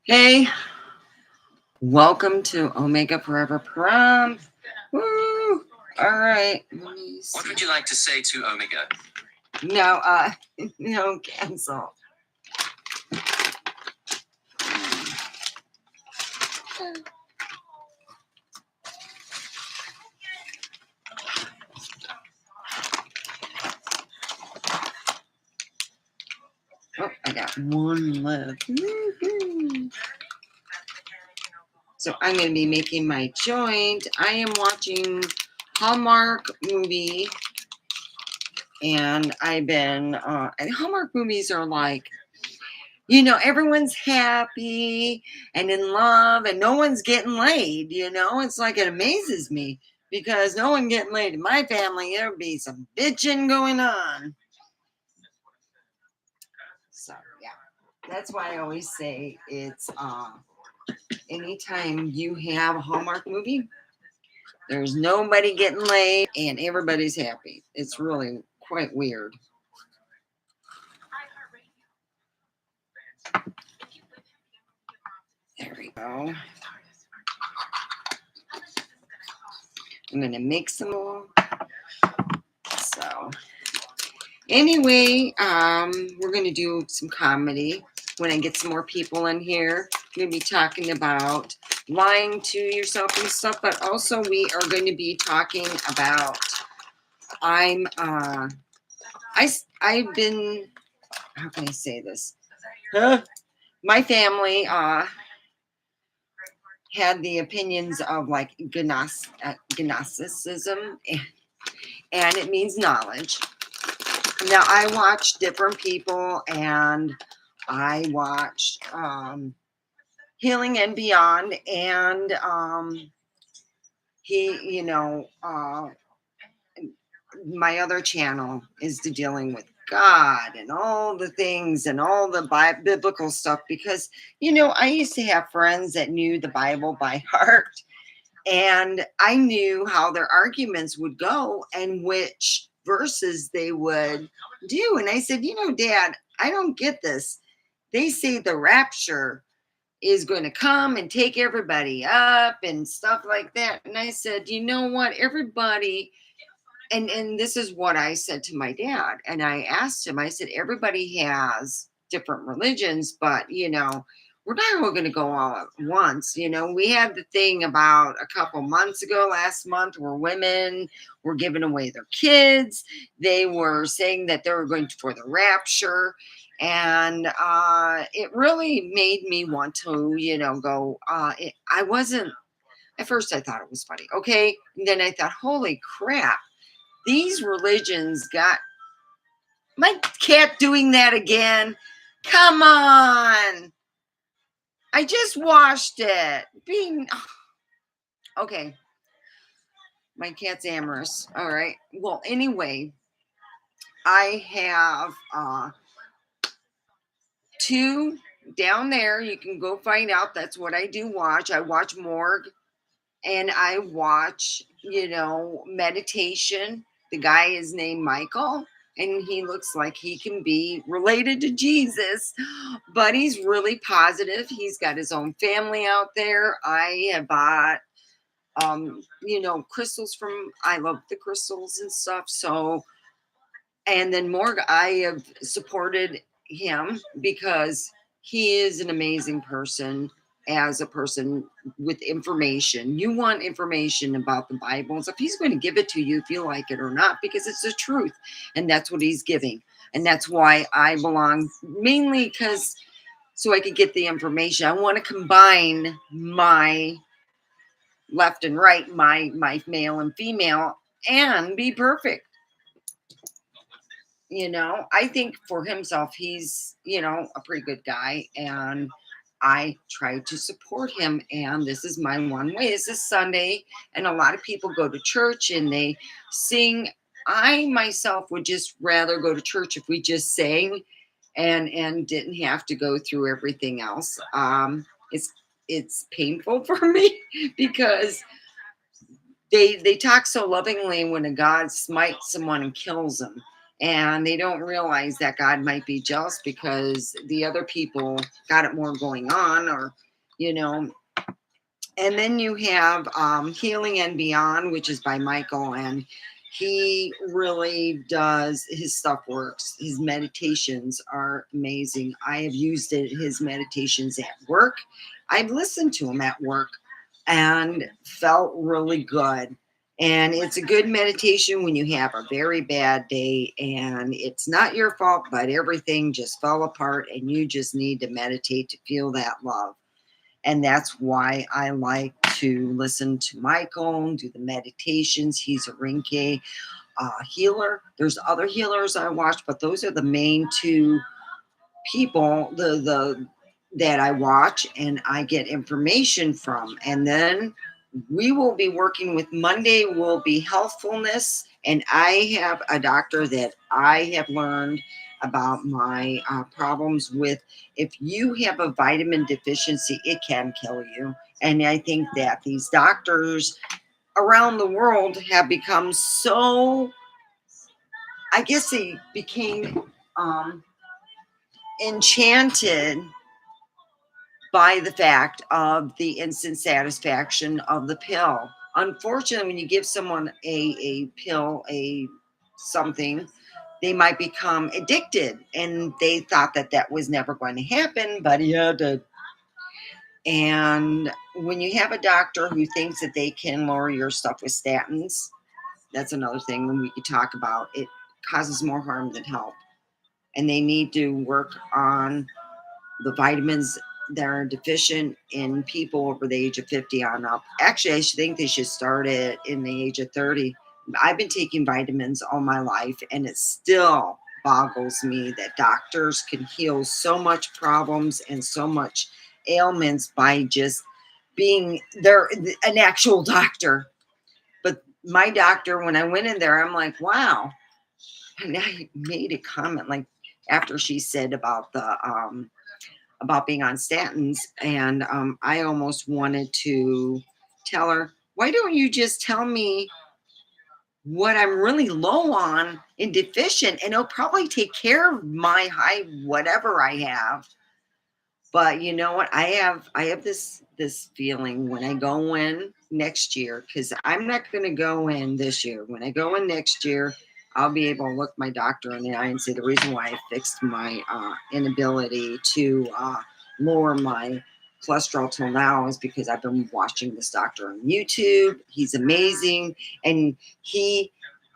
Hey, welcome to Omega Forever Prom. Woo! All right. What would you like to say to Omega? No, no, cancel. Oh, I got one left. Woo-hoo. So I'm going to be making my joint. I am watching Hallmark movie, and I've been. And Hallmark movies are like, everyone's happy and in love and no one's getting laid. It's like it amazes me because no one getting laid in my family. There'd be some bitching going on. So yeah, that's why I always say it's anytime you have a Hallmark movie, there's nobody getting laid and everybody's happy. It's really quite weird. There we go. I'm gonna make some more. So anyway, we're gonna do some comedy when I get some more people in here. We're gonna be talking about lying to yourself and stuff, but also we are going to be talking about I've been, how can I say this? My family had the opinions of like Gnosticism, and it means knowledge. Now I watched different people, and I watched Healing and Beyond, and my other channel is dealing with God and all the things and all the biblical stuff because I used to have friends that knew the Bible by heart, and I knew how their arguments would go and which verses they would do. And I said, Dad, I don't get this. They say the rapture is going to come and take everybody up and stuff like that. And I said, you know what? Everybody, and this is what I said to my dad. And I asked him, I said, everybody has different religions, but we're not all going to go all at once. We had the thing about a couple months ago, last month, where women were giving away their kids. They were saying that they were going for the rapture. And it really made me want to, go. I wasn't, at first I thought it was funny. Okay. And then I thought, holy crap, these religions got my cat doing that again. Come on. I just washed it. Okay. My cat's amorous. All right. Well, anyway, I have two down there. You can go find out. That's what I do watch. I watch Morgue, and I watch, meditation. The guy is named Michael, and he looks like he can be related to Jesus, but he's really positive. He's got his own family out there. I have bought crystals from, I love the crystals and stuff. So, and then Morg, I have supported him because he is an amazing person. As a person with information, you want information about the Bible and stuff, he's going to give it to you if you like it or not, because it's the truth, and that's what he's giving. And that's why I belong, mainly because so I could get the information. I want to combine my left and right, my male and female, and be perfect. I think for himself, he's, a pretty good guy, and I try to support him. And this is my one way. This is Sunday, and a lot of people go to church and they sing. I myself would just rather go to church if we just sang and didn't have to go through everything else. It's painful for me because they talk so lovingly when a God smites someone and kills them. And they don't realize that God might be jealous because the other people got it more going on, or, you know. And then you have Healing and Beyond, which is by Michael, and he really does, his stuff works. His meditations are amazing. I have used his meditations at work. I've listened to him at work and felt really good. And it's a good meditation when you have a very bad day and it's not your fault, but everything just fell apart and you just need to meditate to feel that love. And that's why I like to listen to Michael, do the meditations. He's a Reiki healer. There's other healers I watch, but those are the main two people the that I watch and I get information from. And then we will be working with, Monday will be healthfulness, and I have a doctor that I have learned about my problems with. If you have a vitamin deficiency, it can kill you. And I think that these doctors around the world have become so, I guess they became enchanted by the fact of the instant satisfaction of the pill. Unfortunately, when you give someone a pill, a something, they might become addicted. And they thought that that was never going to happen, but yeah, it did. And when you have a doctor who thinks that they can lower your stuff with statins, that's another thing when we could talk about. It causes more harm than help. And they need to work on the vitamins that are deficient in people over the age of 50 on up. Actually, I think they should start it in the age of 30. I've been taking vitamins all my life, and it still boggles me that doctors can heal so much problems and so much ailments by just being there, an actual doctor. But my doctor, when I went in there, I'm like, wow. And I made a comment like after she said about being on statins, and I almost wanted to tell her, why don't you just tell me what I'm really low on and deficient, and it'll probably take care of my high whatever I have. But you know what, I have this feeling when I go in next year, because I'm not going to go in this year. When I go in next year, I'll be able to look my doctor in the eye and say the reason why I fixed my inability to lower my cholesterol till now is because I've been watching this doctor on YouTube. He's amazing, and he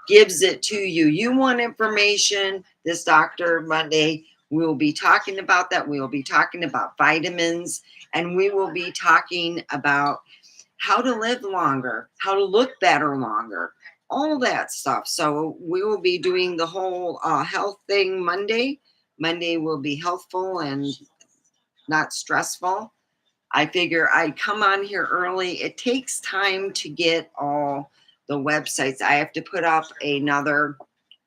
gives it to you. You want information, this doctor Monday, we will be talking about that. We will be talking about vitamins, and we will be talking about how to live longer, how to look better longer, all that stuff. So we will be doing the whole health thing Monday. Monday will be healthful and not stressful. I figure I come on here early. It takes time to get all the websites. I have to put up another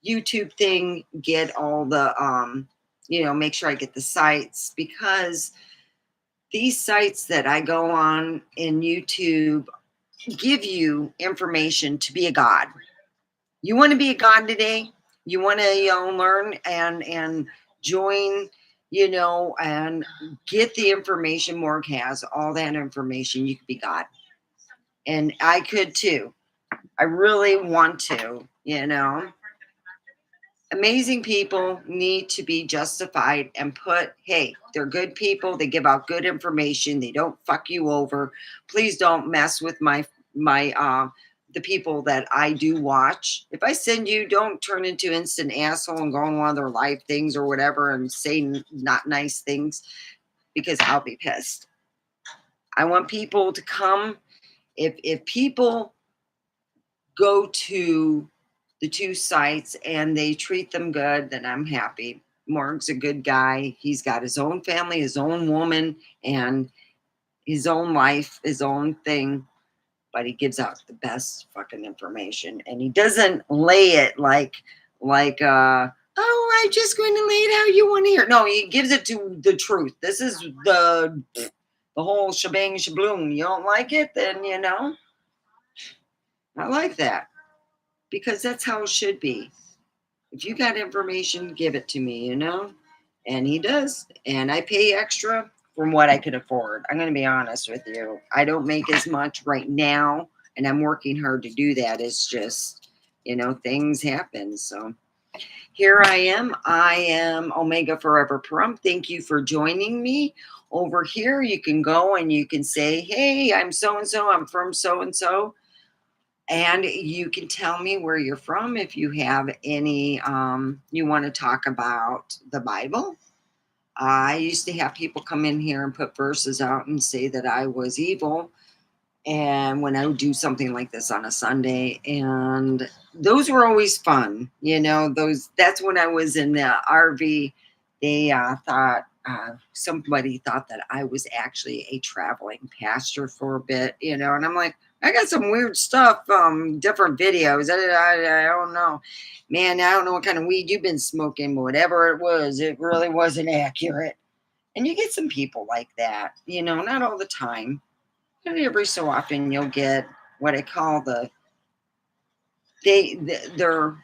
YouTube thing, get all the make sure I get the sites, because these sites that I go on in YouTube give you information to be a god. You want to be a god today? You want to learn and join, and get the information. Morg has all that information. You could be God, and I could too. I really want to. Amazing people need to be justified and put, hey, they're good people. They give out good information. They don't fuck you over. Please don't mess with my the people that I do watch. If I send you, don't turn into instant asshole and go on one of their live things or whatever and say not nice things, because I'll be pissed. I want people to come. If people go to the two sites and they treat them good, then I'm happy. Morg's a good guy. He's got his own family, his own woman, and his own life, his own thing. But he gives out the best fucking information, and he doesn't lay it like oh, I'm just going to lay it how you want to hear. No, he gives it to the truth. This is the whole shebang shabloom. You don't like it, then I like that, because that's how it should be. If you got information, give it to me, And he does. And I pay extra from what I can afford. I'm going to be honest with you. I don't make as much right now, and I'm working hard to do that. It's just, things happen. So here I am. I am Omega Forever Plum. Thank you for joining me. Over here, you can go and you can say, hey, I'm so and so. I'm from so and so. And you can tell me where you're from if you have any, you want to talk about the Bible. I used to have people come in here and put verses out and say that I was evil. And when I would do something like this on a Sunday, and those were always fun, that's when I was in the RV. They thought, somebody thought that I was actually a traveling pastor for a bit, and I'm like, I got some weird stuff, different videos. I don't know, man. I don't know what kind of weed you've been smoking, but whatever it was, it really wasn't accurate. And you get some people like that, not all the time. And every so often you'll get what I call they're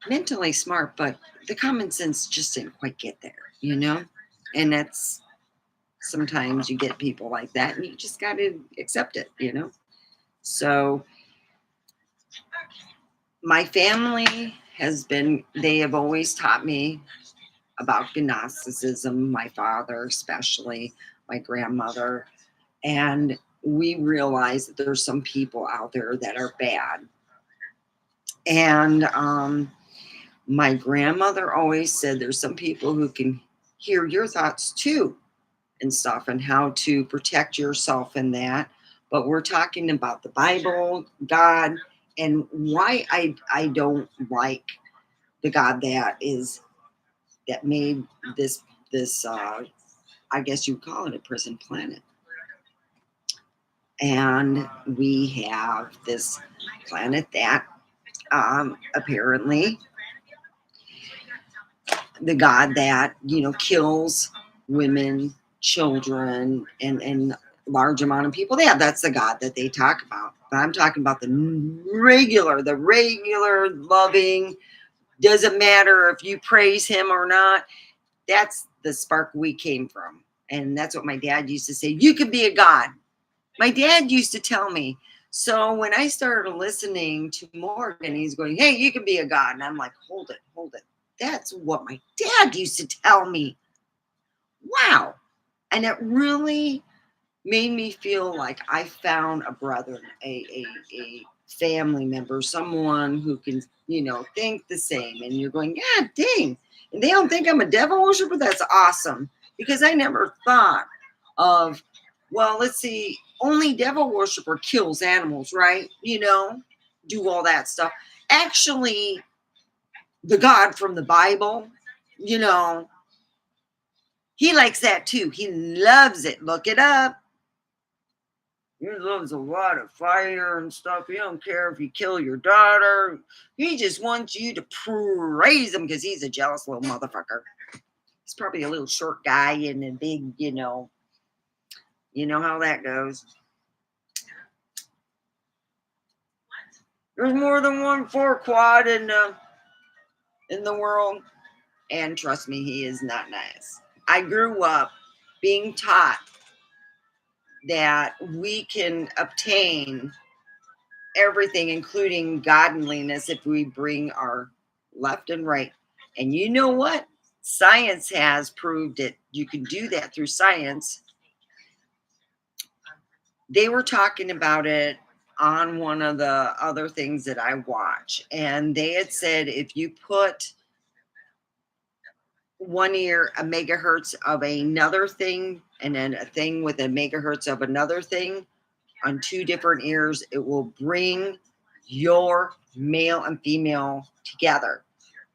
mentally smart, but the common sense just didn't quite get there. And that's sometimes you get people like that, and you just got to accept it. So my family they have always taught me about Gnosticism, my father, especially my grandmother. And we realize that there's some people out there that are bad. And my grandmother always said there's some people who can hear your thoughts too and stuff, and how to protect yourself in that. But we're talking about the Bible, God, and why I don't like the God that made this I guess you'd call it a prison planet. And we have this planet that apparently the God that, kills women, children, and large amount of people. Yeah, that's the God that they talk about. But I'm talking about the regular loving, doesn't matter if you praise him or not. That's the spark we came from. And that's what my dad used to say. You could be a God. My dad used to tell me. So when I started listening to Morgan, he's going, hey, you can be a God. And I'm like, hold it. That's what my dad used to tell me. Wow. And it really made me feel like I found a brother, a family member, someone who can, think the same. And you're going, God dang. And they don't think I'm a devil worshiper. That's awesome. Because I never thought of, well, let's see, only devil worshiper kills animals, right? Do all that stuff. Actually, the God from the Bible, he likes that too. He loves it. Look it up. He loves a lot of fire and stuff. He don't care if you kill your daughter. He just wants you to praise him because he's a jealous little motherfucker. He's probably a little short guy and a big, you know how that goes. There's more than one four quad in the world. And trust me, he is not nice. I grew up being taught that we can obtain everything, including godliness, if we bring our left and right. And you know what? Science has proved it. You can do that through science. They were talking about it on one of the other things that I watch. And they had said if you put 1 ear a megahertz of another thing and then a thing with a megahertz of another thing on 2 different ears, it will bring your male and female together.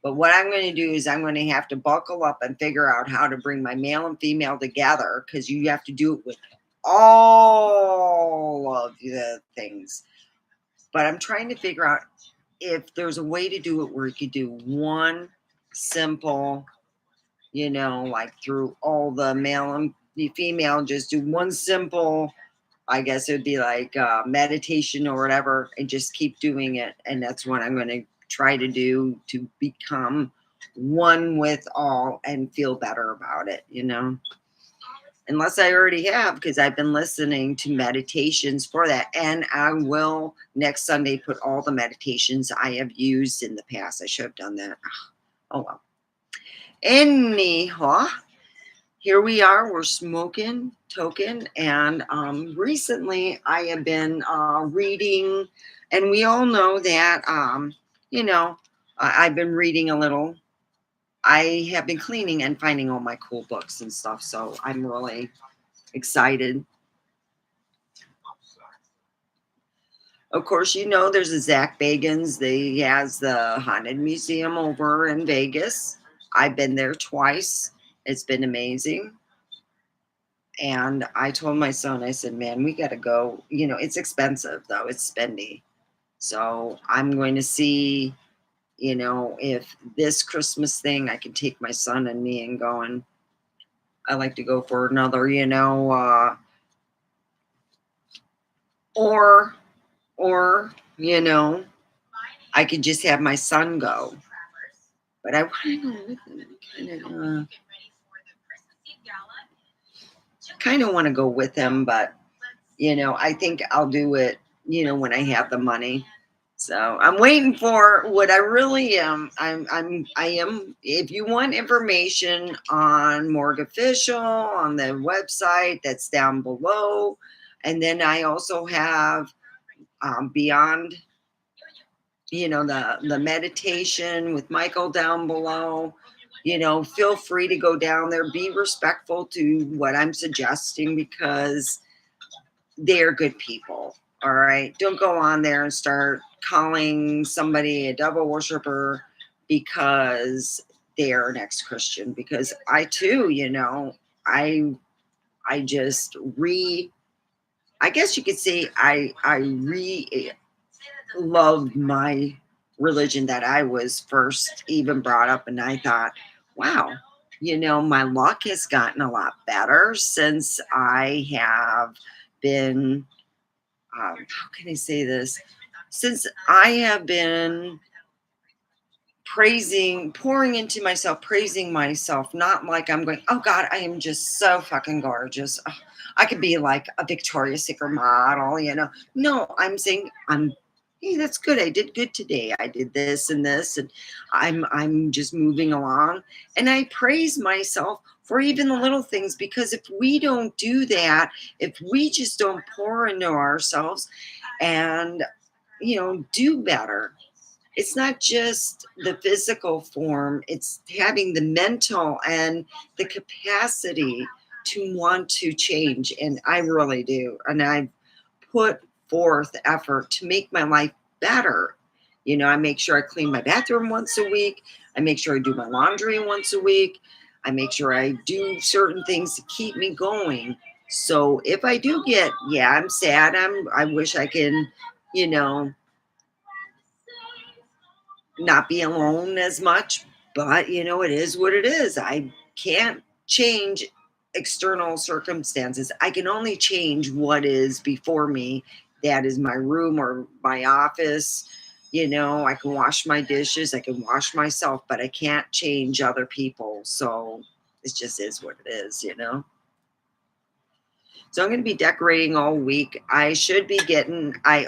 But what I'm going to do is I'm going to have to buckle up and figure out how to bring my male and female together, because you have to do it with all of the things. But I'm trying to figure out if there's a way to do it where you could do one simple, like through all the male and the female, just do one simple, I guess it would be like meditation or whatever, and just keep doing it. And that's what I'm going to try to do to become one with all and feel better about it, unless I already have, because I've been listening to meditations for that. And I will next Sunday put all the meditations I have used in the past. I should have done that. Oh well. Anyhow, here we are. We're smoking token. And recently I have been reading, and we all know that, I've been reading a little. I have been cleaning and finding all my cool books and stuff. So I'm really excited. Of course, there's a Zach Bagans. He has the Haunted Museum over in Vegas. I've been there twice. It's been amazing. And I told my son, I said, man, we got to go. It's expensive, though. It's spendy. So I'm going to see, if this Christmas thing, I can take my son and me and go. And I like to go for another, or I could just have my son go. But I want to go with him. Kind of want to go with him, but I think I'll do it, when I have the money. So I'm waiting for what I really am. I am. If you want information on Morgue Official on the website, that's down below. And then I also have Beyond, the meditation with Michael down below. Feel free to go down there. Be respectful to what I'm suggesting, because they're good people. All right. Don't go on there and start calling somebody a devil worshiper because they're an ex-Christian. Because I too, I just I guess you could say I loved my religion that I was first even brought up, and I thought, wow, my luck has gotten a lot better since I have been how can I say this? Since I have been pouring into myself, praising myself, not like I'm going, oh God, I am just so fucking gorgeous. Oh, I could be like a Victoria's Secret model, No, I'm saying hey, that's good. I did good today. I did this and this, and I'm just moving along. And I praise myself for even the little things, because if we don't do that, if we just don't pour into ourselves and do better, it's not just the physical form, it's having the mental and the capacity to want to change. And I really do. And I put forth effort to make my life better. I make sure I clean my bathroom once a week. I make sure I do my laundry once a week. I make sure I do certain things to keep me going. So if I do get, I'm sad. I wish I can, not be alone as much, but it is what it is. I can't change external circumstances. I can only change what is before me. That is my room or my office. I can wash my dishes, I can wash myself, but I can't change other people. So it just is what it is. So I'm going to be decorating all week. I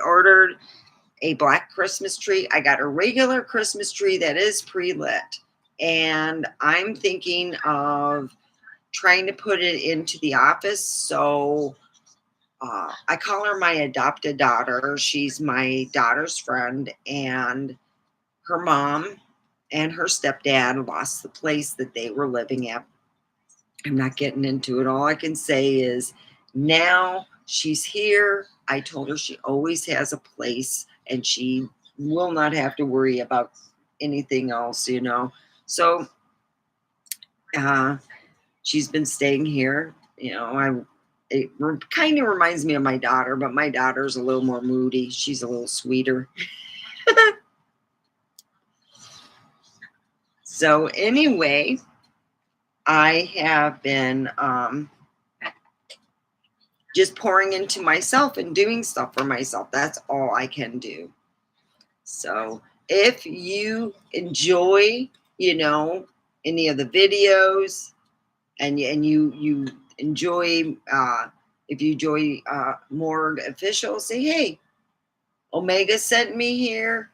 ordered a black Christmas tree. I got a regular Christmas tree that is pre-lit. And I'm thinking of trying to put it into the office. So I call her my adopted daughter. She's my daughter's friend, and her mom and her stepdad lost the place that they were living at. I'm not getting into it. All I can say is now she's here. I told her she always has a place and she will not have to worry about anything else, So she's been staying here. It kind of reminds me of my daughter, but my daughter's a little more moody. She's a little sweeter. So anyway, I have been just pouring into myself and doing stuff for myself. That's all I can do. So if you enjoy, any of the videos, and you enjoy, if you enjoy Morg Official, say, hey, Omega sent me here.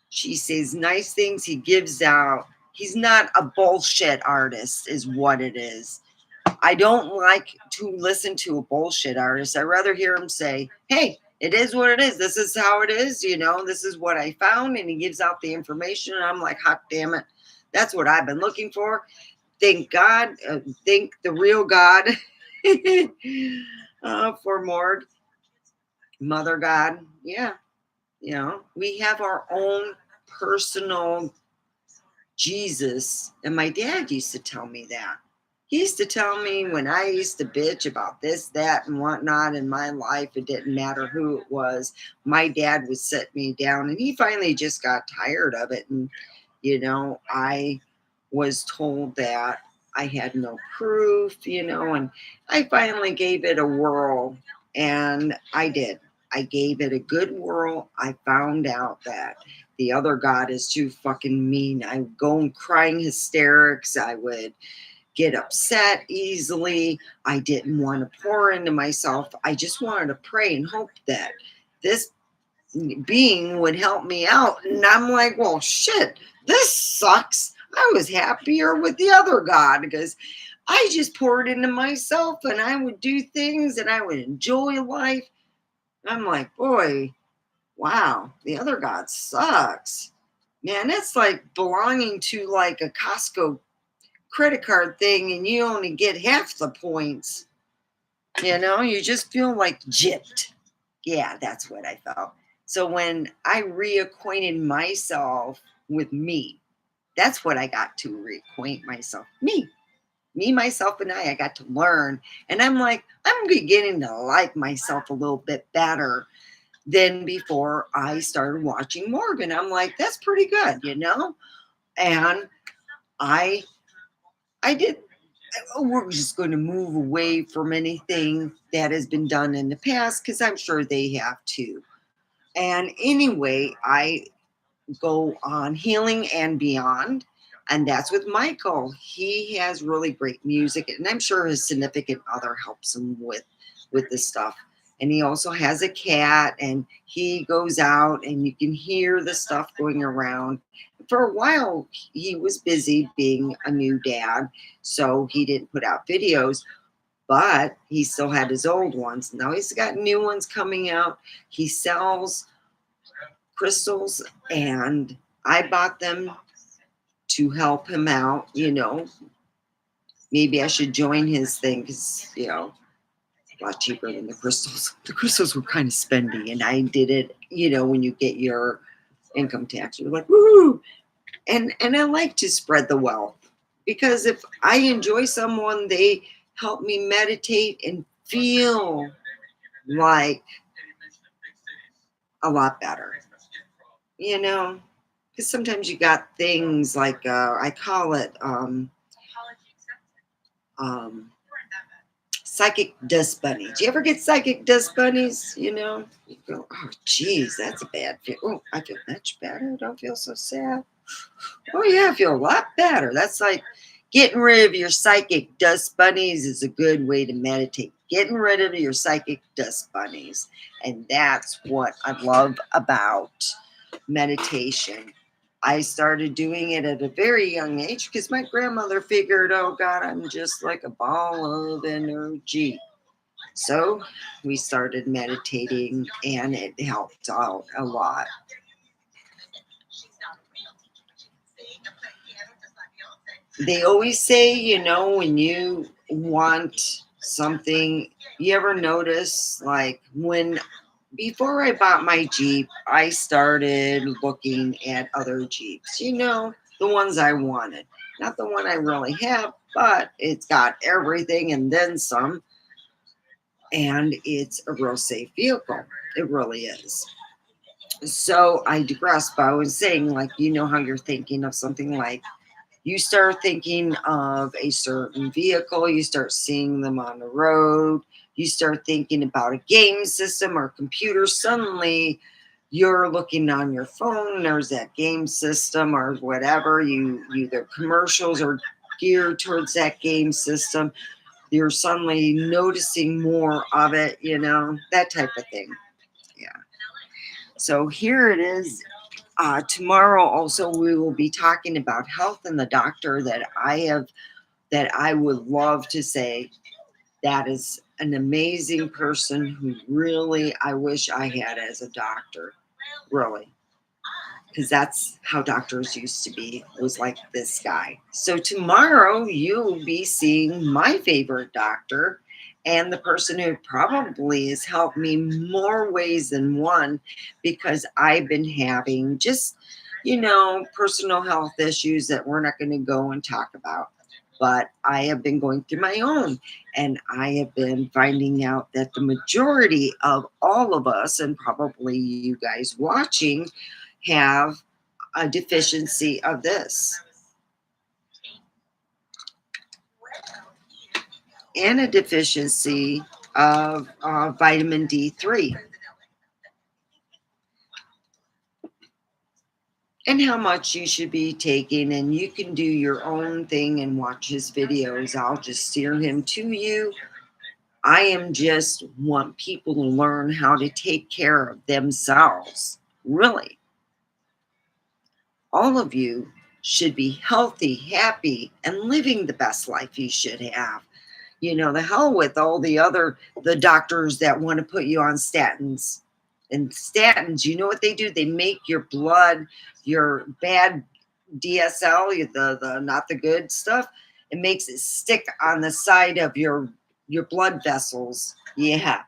She says nice things. He gives out. He's not a bullshit artist, is what it is. I don't like to listen to a bullshit artist. I'd rather hear him say, hey, it is what it is. This is how it is. This is what I found. And he gives out the information. And I'm like, hot damn it. That's what I've been looking for. Thank God. Thank the real God for Morg. Mother God. Yeah. We have our own personal Jesus. And my dad used to tell me that. He used to tell me when I used to bitch about this, that, and whatnot in my life, it didn't matter who it was. My dad would sit me down, and he finally just got tired of it. And, I was told that I had no proof, and I finally gave it a whirl, and I did. I gave it a good whirl. I found out that the other God is too fucking mean. I would go in crying hysterics. I would get upset easily. I didn't want to pour into myself. I just wanted to pray and hope that this being would help me out. And I'm like, well, shit, this sucks. I was happier with the other God because I just poured into myself and I would do things and I would enjoy life. I'm like, boy, wow, the other God sucks. Man, it's like belonging to like a Costco credit card thing and you only get half the points. You just feel like gypped. Yeah, that's what I felt. So when I reacquainted myself with me, that's what I got to reacquaint myself. Me, myself, and I got to learn. And I'm like, I'm beginning to like myself a little bit better than before I started watching Morgan. I'm like, that's pretty good, And I did. We're just going to move away from anything that has been done in the past because I'm sure they have too. And anyway, I go on Healing and Beyond, and that's with Michael. He has really great music, and I'm sure his significant other helps him with this stuff. And he also has a cat, and he goes out, and you can hear the stuff going around. For a while, he was busy being a new dad, so he didn't put out videos, but he still had his old ones. Now he's got new ones coming out. He sells crystals, and I bought them to help him out. Maybe I should join his thing because, a lot cheaper than the crystals. The crystals were kind of spendy, and I did it, when you get your income tax, you're like, woo! And I like to spread the wealth because if I enjoy someone, they help me meditate and feel like a lot better, because sometimes you got things like I call it psychic dust bunnies. Do you ever get psychic dust bunnies? You go, oh geez, that's a bad feel. Oh, I feel much better. I don't feel so sad. Oh yeah, I feel a lot better. That's like getting rid of your psychic dust bunnies is a good way to meditate. Getting rid of your psychic dust bunnies. And that's what I love about meditation. I started doing it at a very young age because my grandmother figured, oh God, I'm just like a ball of energy. So we started meditating and it helped out a lot. They always say, when you want something, you ever notice like before I bought my Jeep, I started looking at other Jeeps, the ones I wanted. Not the one I really have, but it's got everything and then some. And it's a real safe vehicle. It really is. So I digress, but I was saying, like, how you're thinking of something like, you start thinking of a certain vehicle, you start seeing them on the road, you start thinking about a game system or computer, suddenly you're looking on your phone, there's that game system or whatever, the commercials are geared towards that game system. You're suddenly noticing more of it, that type of thing. Yeah. So here it is. Tomorrow also we will be talking about health and the doctor that I would love to say that is an amazing person who really I wish I had as a doctor. Really. Because that's how doctors used to be, was like this guy. So tomorrow you'll be seeing my favorite doctor and the person who probably has helped me more ways than one, because I've been having just, personal health issues that we're not going to go and talk about. But I have been going through my own, and I have been finding out that the majority of all of us, and probably you guys watching, have a deficiency of this and a deficiency of vitamin D3, and how much you should be taking. And you can do your own thing and watch his videos. I'll just steer him to you. I am just want people to learn how to take care of themselves. Really. All of you should be healthy, happy, and living the best life you should have. The hell with all the doctors that want to put you on statins. And statins, you know what they do? They make your blood, your bad DSL, the not the good stuff, it makes it stick on the side of your blood vessels. Yeah.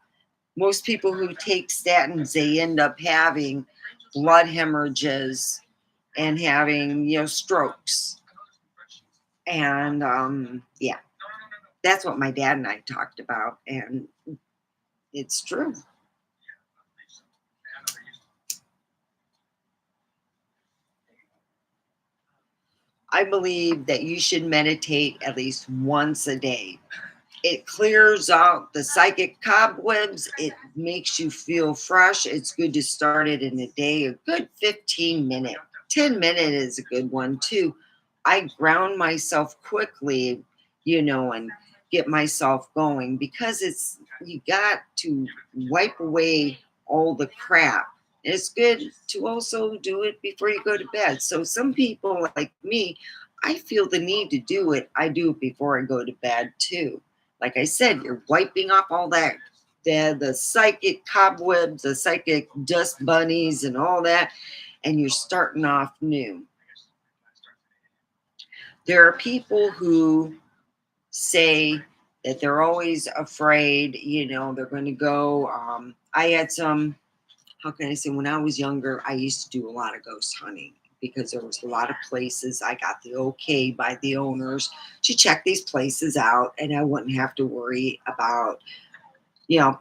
Most people who take statins, they end up having blood hemorrhages and having, strokes. And yeah. That's what my dad and I talked about, and it's true. I believe that you should meditate at least once a day. It clears out the psychic cobwebs. It makes you feel fresh. It's good to start it in a day, a good 15 minute. 10-minute is a good one too. I ground myself quickly, and get myself going, because you got to wipe away all the crap. It's good to also do it before you go to bed. So some people like me, I feel the need to do it. I do it before I go to bed too. Like I said, you're wiping off all that, the psychic cobwebs, the psychic dust bunnies and all that, and you're starting off new. There are people who say that they're always afraid, they're going to go. I had some, how can I say, when I was younger, I used to do a lot of ghost hunting, because there was a lot of places I got the okay by the owners to check these places out, and I wouldn't have to worry about,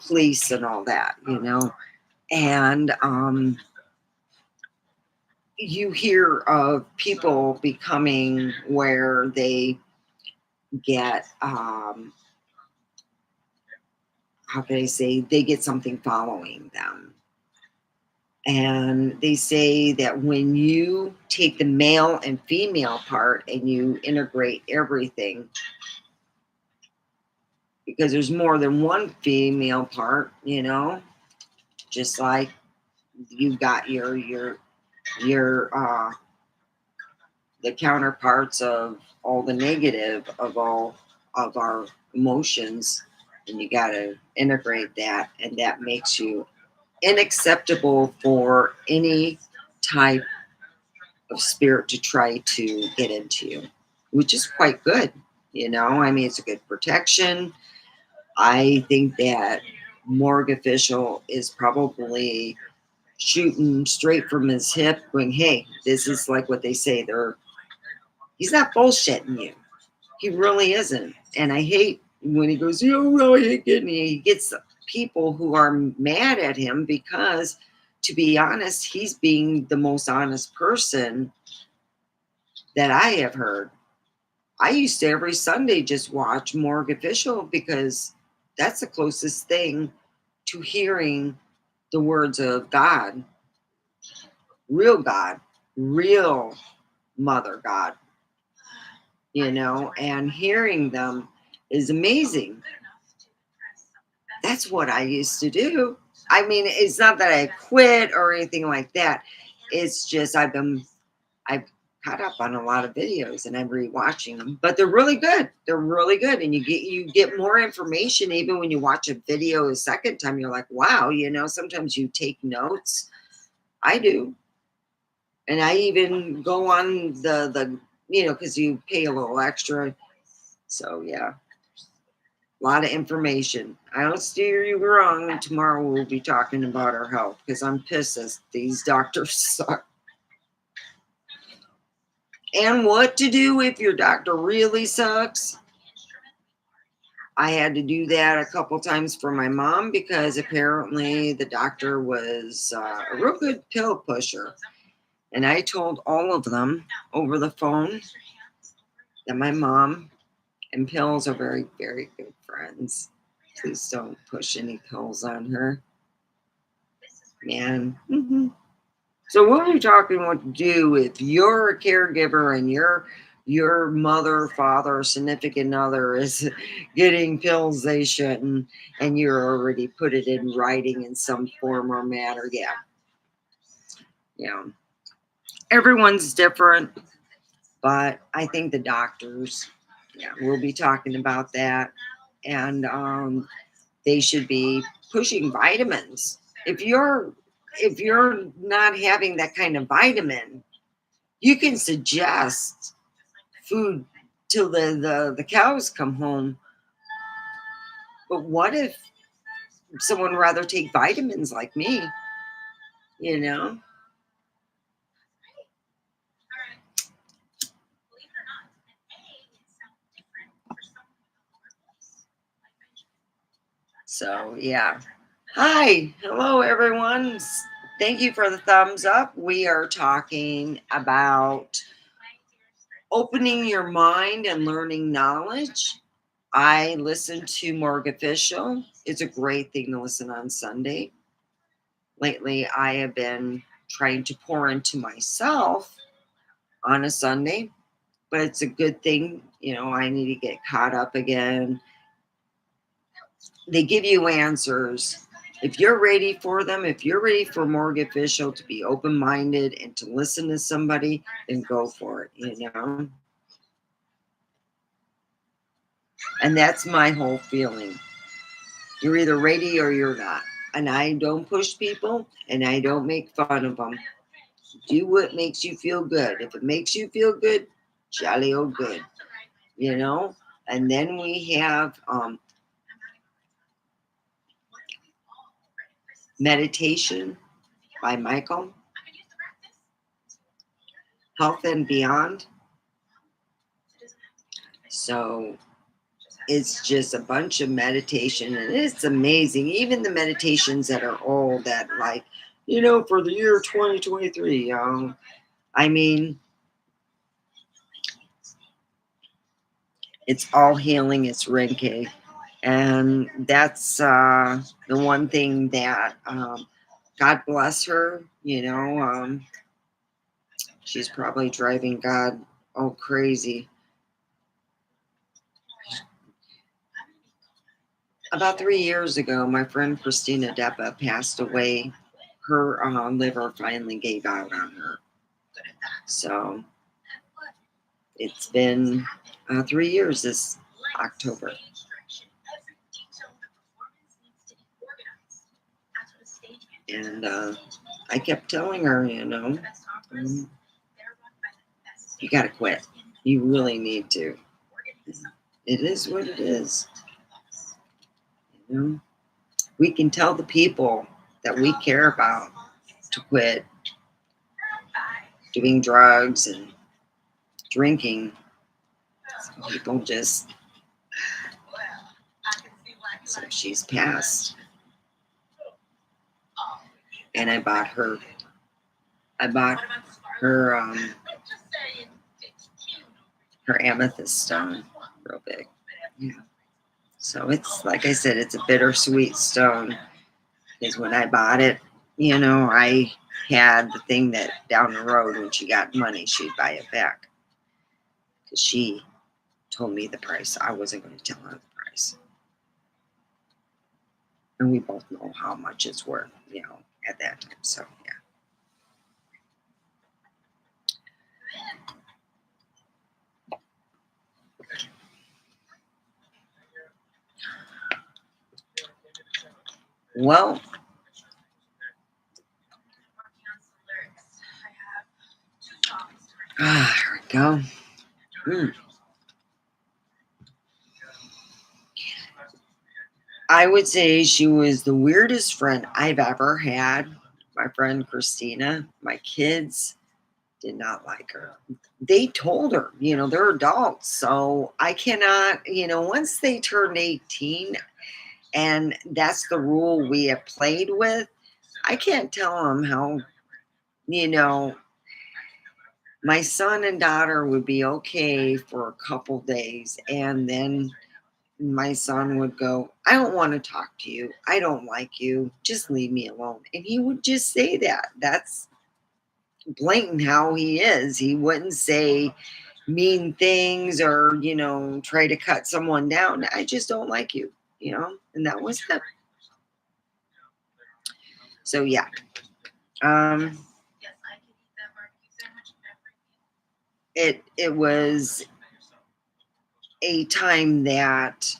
police and all that, and you hear of people becoming where they get, how can I say, they get something following them. And they say that when you take the male and female part and you integrate everything, because there's more than one female part, just like you got your the counterparts of all the negative of all of our emotions, and you got to integrate that, and that makes you unacceptable for any type of spirit to try to get into you, which is quite good. I mean, it's a good protection. I think that morgue official is probably shooting straight from his hip, going, hey, this is like what they say. He's not bullshitting you. He really isn't. And I hate when he goes, I hate getting you. He gets people who are mad at him because, to be honest, he's being the most honest person that I have heard. I used to every Sunday just watch Morgue Official, because that's the closest thing to hearing the words of God real God, real Mother God, you know, and hearing them is amazing. That's what I used to do. I mean, it's not that I quit or anything like that. It's just I've caught up on a lot of videos and I'm rewatching them, but they're really good. They're really good, and you get more information even when you watch a video a second time. You're like, wow, you know. Sometimes you take notes. I do, and I even go on the because you pay a little extra. So yeah, a lot of information. I don't steer you wrong. And tomorrow we'll be talking about our health because I'm pissed as these doctors suck. And what to do if your doctor really sucks. I had to do that a couple times for my mom because apparently the doctor was a real good pill pusher. And I told all of them over the phone that my mom and pills are very, very good friends. Please don't push any pills on her. Man. So we'll be talking what to do if you're a caregiver and your mother, father, significant other is getting pills they shouldn't, and you're already put it in writing in some form or matter. Yeah. Yeah. Everyone's different, but I think the doctors, yeah, we'll be talking about that. And they should be pushing vitamins. If you're not having that kind of vitamin, you can suggest food till the cows come home. But what if someone would rather take vitamins like me? You know? So yeah. Hi, hello everyone. Thank you for the thumbs up. We are talking about opening your mind and learning knowledge. I listen to Morgue Official. It's a great thing to listen on Sunday. Lately, I have been trying to pour into myself on a Sunday, but it's a good thing. You know, I need to get caught up again. They give you answers. If you're ready for them, if you're ready for Morgue Official to be open minded and to listen to somebody, then go for it, you know? And that's my whole feeling. You're either ready or you're not. And I don't push people and I don't make fun of them. Do what makes you feel good. If it makes you feel good, jolly old good, you know? And then we have Meditation by Michael, Health and Beyond. So it's just a bunch of meditation and it's amazing. Even the meditations that are old that like, you know, for the year 2023, I mean, it's all healing, it's Reiki. And that's the one thing that God bless her, you know, she's probably driving God all crazy. About 3 years ago, my friend Christina Deppa passed away. Her liver finally gave out on her. So it's been 3 years this October. And I kept telling her, you know, you got to quit. You really need to. It is what it is. You know? We can tell the people that we care about to quit doing drugs and drinking. People just, so she's passed. And I bought her her amethyst stone, real big. Yeah. So it's, like I said, it's a bittersweet stone. Because when I bought it, you know, I had the thing that down the road when she got money, she'd buy it back. Because she told me the price. I wasn't going to tell her the price. And we both know how much it's worth, at that time. So, yeah. Well, here we go. I would say she was the weirdest friend I've ever had. My friend Christina, my kids did not like her. They told her, they're adults. So I cannot, once they turned 18, and that's the rule we have played with, I can't tell them how, my son and daughter would be okay for a couple days, and then my son would go, I don't want to talk to you. I don't like you. Just leave me alone. And he would just say that. That's blatant how he is. He wouldn't say mean things or, try to cut someone down. I just don't like you, and that was it. So, yeah. It was a time that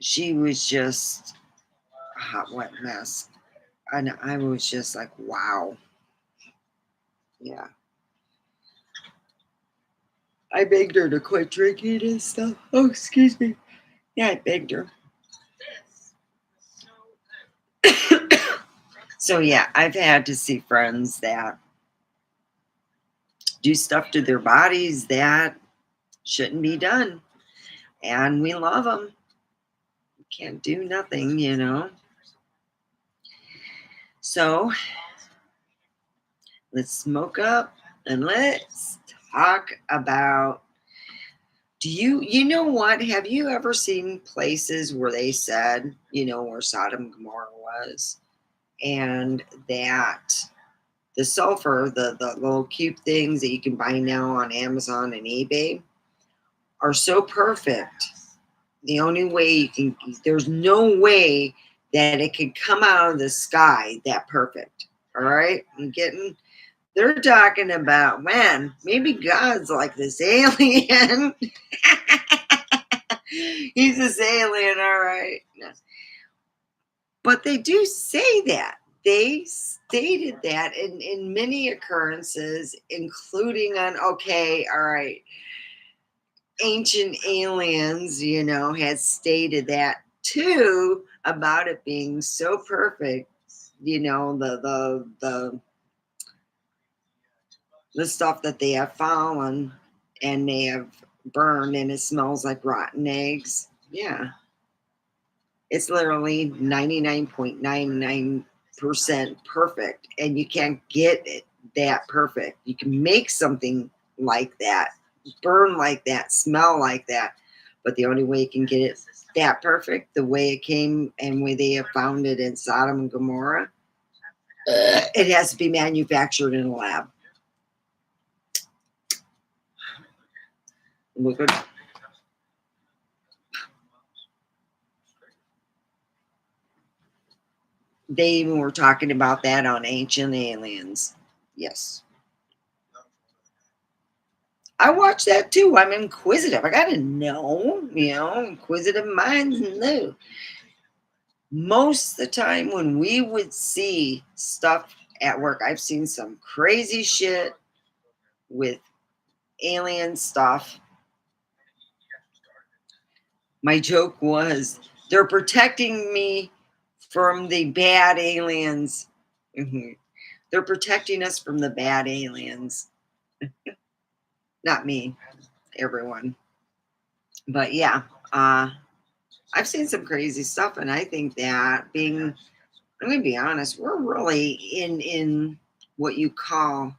she was just a hot, wet mess. And I was just like, wow. Yeah. I begged her to quit drinking and stuff. Oh, excuse me. Yeah, I begged her. So, yeah, I've had to see friends that do stuff to their bodies that shouldn't be done. And we love them. Can't do nothing. So, let's smoke up and let's talk about, you know what? Have you ever seen places where they said, where Sodom and Gomorrah was, and that the sulfur, the little cute things that you can buy now on Amazon and eBay are so perfect. The only way there's no way that it could come out of the sky that perfect. All right. They're talking about, man, maybe God's like this alien. He's this alien, all right. But they do say that. They stated that in many occurrences, including on, okay, all right, ancient aliens, had stated that too, about it being so perfect, the stuff that they have found and they have burned and it smells like rotten eggs. Yeah. It's literally 99.99% perfect, and you can't get it that perfect. You can make something like that, burn like that, smell like that, but the only way you can get it that perfect, the way it came and way they have found it in Sodom and Gomorrah, it has to be manufactured in a lab. Look at They even were talking about that on Ancient Aliens. Yes. I watch that too. I'm inquisitive. I gotta know, inquisitive minds know. Most of the time when we would see stuff at work, I've seen some crazy shit with alien stuff. My joke was, they're protecting me from the bad aliens. They're protecting us from the bad aliens. Not me, everyone. But yeah, I've seen some crazy stuff, and I think that I'm going to be honest, we're really in what you call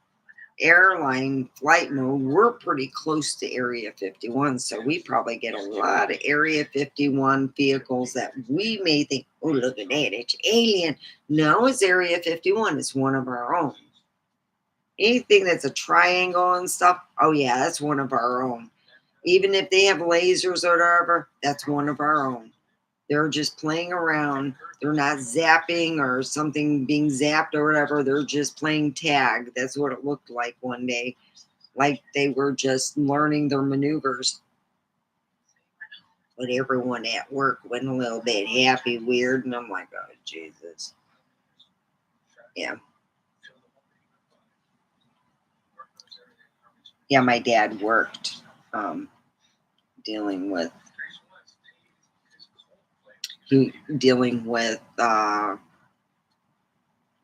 airline flight mode, we're pretty close to Area 51. So we probably get a lot of Area 51 vehicles that we may think, oh, look at that, it's alien. No, it's Area 51. It's one of our own. Anything that's a triangle and stuff, oh, yeah, that's one of our own. Even if they have lasers or whatever, that's one of our own. They're just playing around. They're not zapping or something being zapped or whatever. They're just playing tag. That's what it looked like one day. Like they were just learning their maneuvers. But everyone at work went a little bit happy, weird. And I'm like, oh, Jesus. Yeah. Yeah, my dad worked dealing with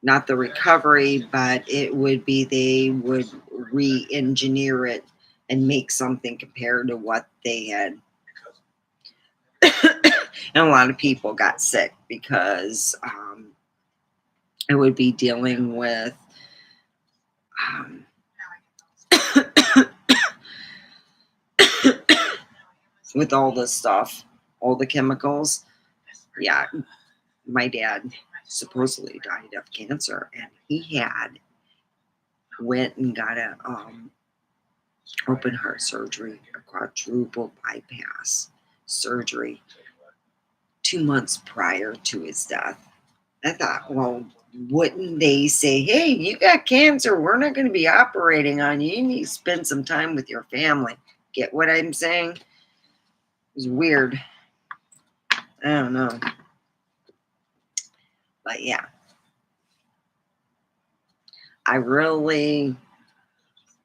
not the recovery, but it would be they would re-engineer it and make something compared to what they had. And a lot of people got sick because it would be dealing with with all the stuff, all the chemicals. Yeah, my dad supposedly died of cancer, and he had went and got a open heart surgery, a quadruple bypass surgery 2 months prior to his death. I thought, well, wouldn't they say, hey, you got cancer, we're not going to be operating on you, you need to spend some time with your family? Get what I'm saying? It was weird. I don't know. But yeah, I really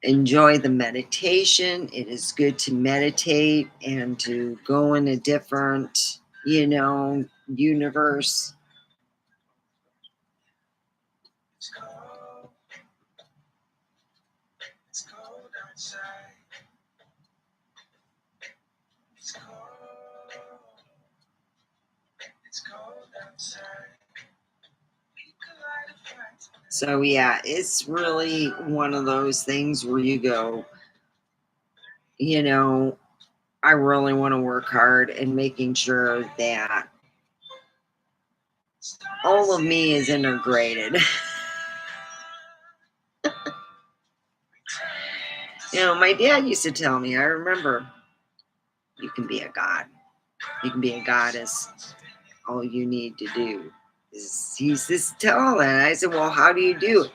enjoy the meditation. It is good to meditate and to go in a different, universe. So yeah, it's really one of those things where you go, I really want to work hard and making sure that all of me is integrated. My dad used to tell me, I remember, you can be a god. You can be a goddess. All you need to do is, he's just telling that. I said, well, how do you do it?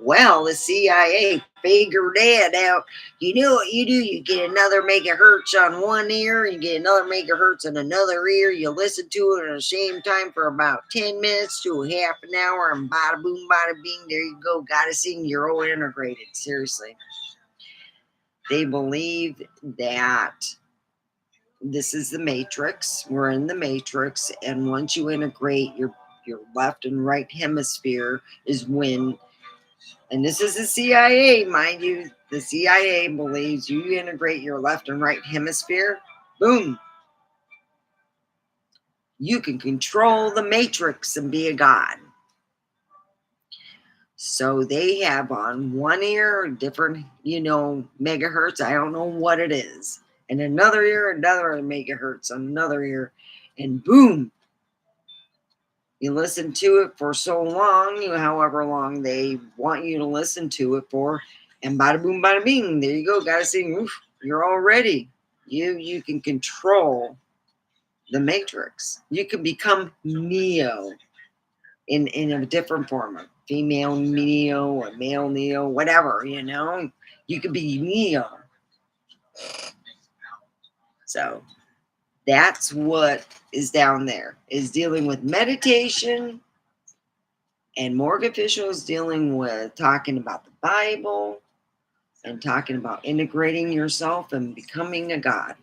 Well, the CIA figured that out. You know what you do? You get another megahertz on one ear, you get another megahertz on another ear. You listen to it at the same time for about 10 minutes to a half an hour, and bada boom, bada bing, there you go. Gotta sing, you're all integrated. Seriously. They believe that this is the matrix. We're in the matrix, and once you integrate your left and right hemisphere is when, and this is the CIA, mind you, the CIA believes you integrate your left and right hemisphere, boom, you can control the matrix and be a god. So they have on one ear different, megahertz. I don't know what it is. And another ear, another megahertz on another ear. And boom, you listen to it for so long, however long they want you to listen to it for. And bada boom, bada bing, there you go. Gotta sing, oof, you're all ready. You can control the matrix. You can become Neo in a different form, of female Neo or male Neo, whatever, you could be Neo. So that's what is down there, is dealing with meditation, and Morgue Officials dealing with talking about the Bible and talking about integrating yourself and becoming a god.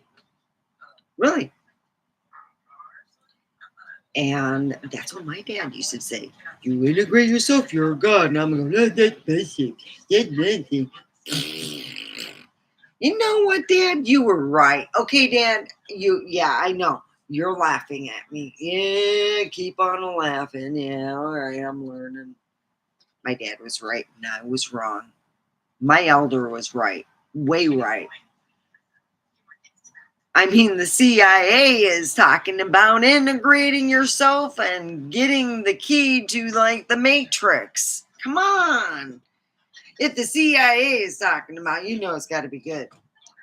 Really. And that's what my dad used to say. You integrate yourself, you're a god. And I'm going, that's basic. That's basic. You know what, Dad? You were right. Okay, Dad, I know. You're laughing at me. Yeah, keep on laughing. Yeah, all right, I'm learning. My dad was right and I was wrong. My elder was right, way right. I mean, the CIA is talking about integrating yourself and getting the key to like the Matrix. Come on. If the CIA is talking about, it's got to be good.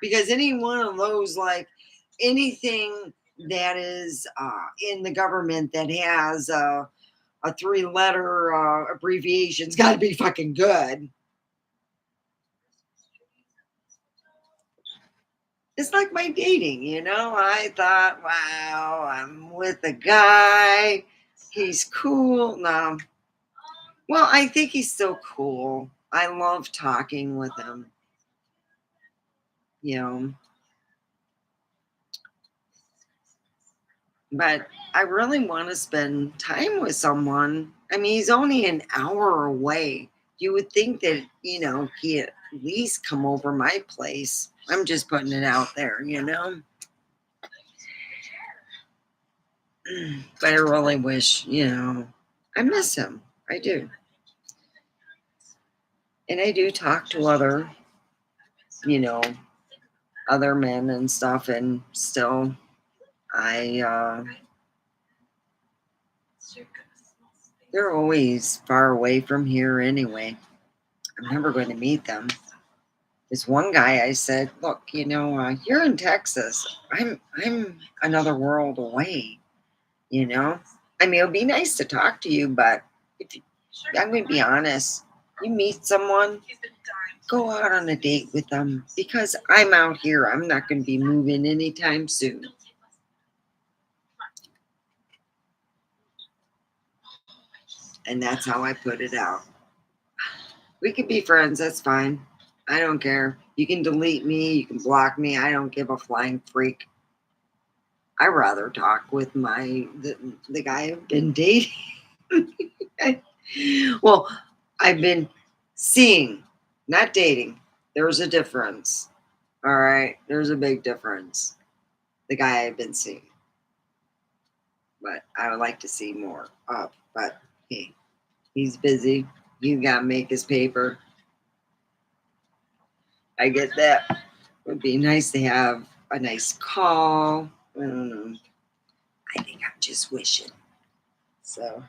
Because any one of those, like anything that is in the government that has a 3-letter abbreviation's got to be fucking good. It's like my dating. I thought, wow, I'm with a guy. He's cool. No. Well, I think he's still cool. I love talking with him. You know, but I really want to spend time with someone. I mean, he's only an hour away. You would think that, he'd at least come over my place. I'm just putting it out there. But I really wish, I miss him. I do. And I do talk to you know, other men and stuff, and still they're always far away from here anyway. I'm never going to meet them. This one guy, I said, "Look, you're in Texas. I'm another world away. You know, I mean, it'll be nice to talk to you, but I'm going to be honest. You meet someone, go out on a date with them because I'm out here. I'm not going to be moving anytime soon." And that's how I put it out. We could be friends. That's fine. I don't care. You can delete me. You can block me. I don't give a flying freak. I rather talk with the guy I've been dating. Well, I've been seeing, not dating. There's a difference. All right, there's a big difference. The guy I've been seeing, but I would like to see more of. But hey, he's busy. He's got to make his paper. I get that. It would be nice to have a nice call. I don't know. I think I'm just wishing. So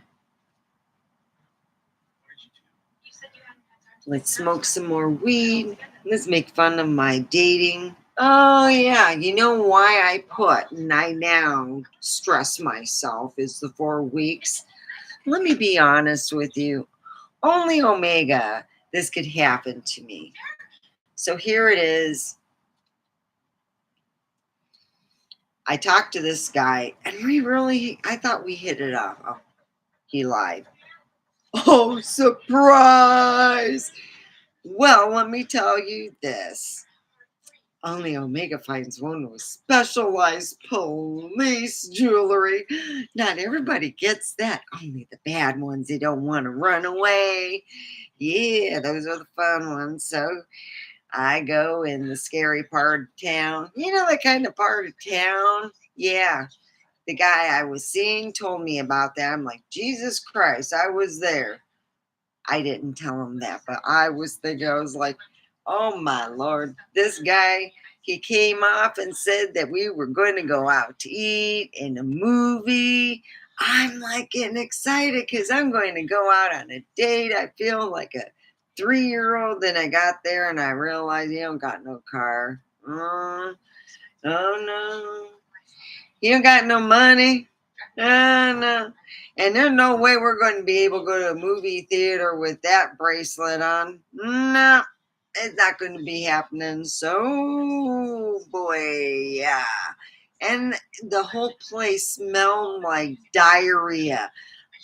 let's smoke some more weed. Let's make fun of my dating. Oh, yeah. You know why I put, and I now stress myself, is the 4 weeks. Let me be honest with you. Only Omega, this could happen to me. So here it is. I talked to this guy, and I thought we hit it off. Oh, he lied. Oh, surprise! Well, let me tell you this. Only Omega finds one with specialized police jewelry. Not everybody gets that. Only the bad ones. They don't want to run away. Yeah, those are the fun ones. So I go in the scary part of town. You know, the kind of part of town? Yeah. The guy I was seeing told me about that. I'm like, Jesus Christ, I was there. I didn't tell him that, but I was thinking, I was like, oh my Lord, this guy, he came off and said that we were going to go out to eat in a movie. I'm like getting excited because I'm going to go out on a date. I feel like a 3-year-old. Then I got there and I realized you don't got no car. Oh no. You don't got no money. No. And there's no way we're going to be able to go to a movie theater with that bracelet on. No, it's not going to be happening. So, boy, yeah. And the whole place smelled like diarrhea.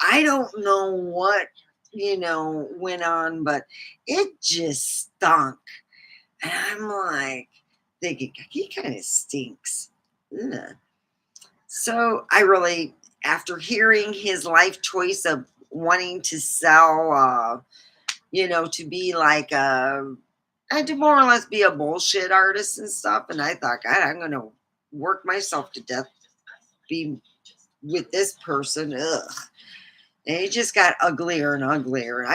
I don't know what, went on, but it just stunk. And I'm like thinking, he kind of stinks. Ugh. So I really, after hearing his life choice of wanting to sell, to be like to more or less be a bullshit artist and stuff. And I thought, God, I'm going to work myself to death, be with this person. Ugh. And it just got uglier and uglier.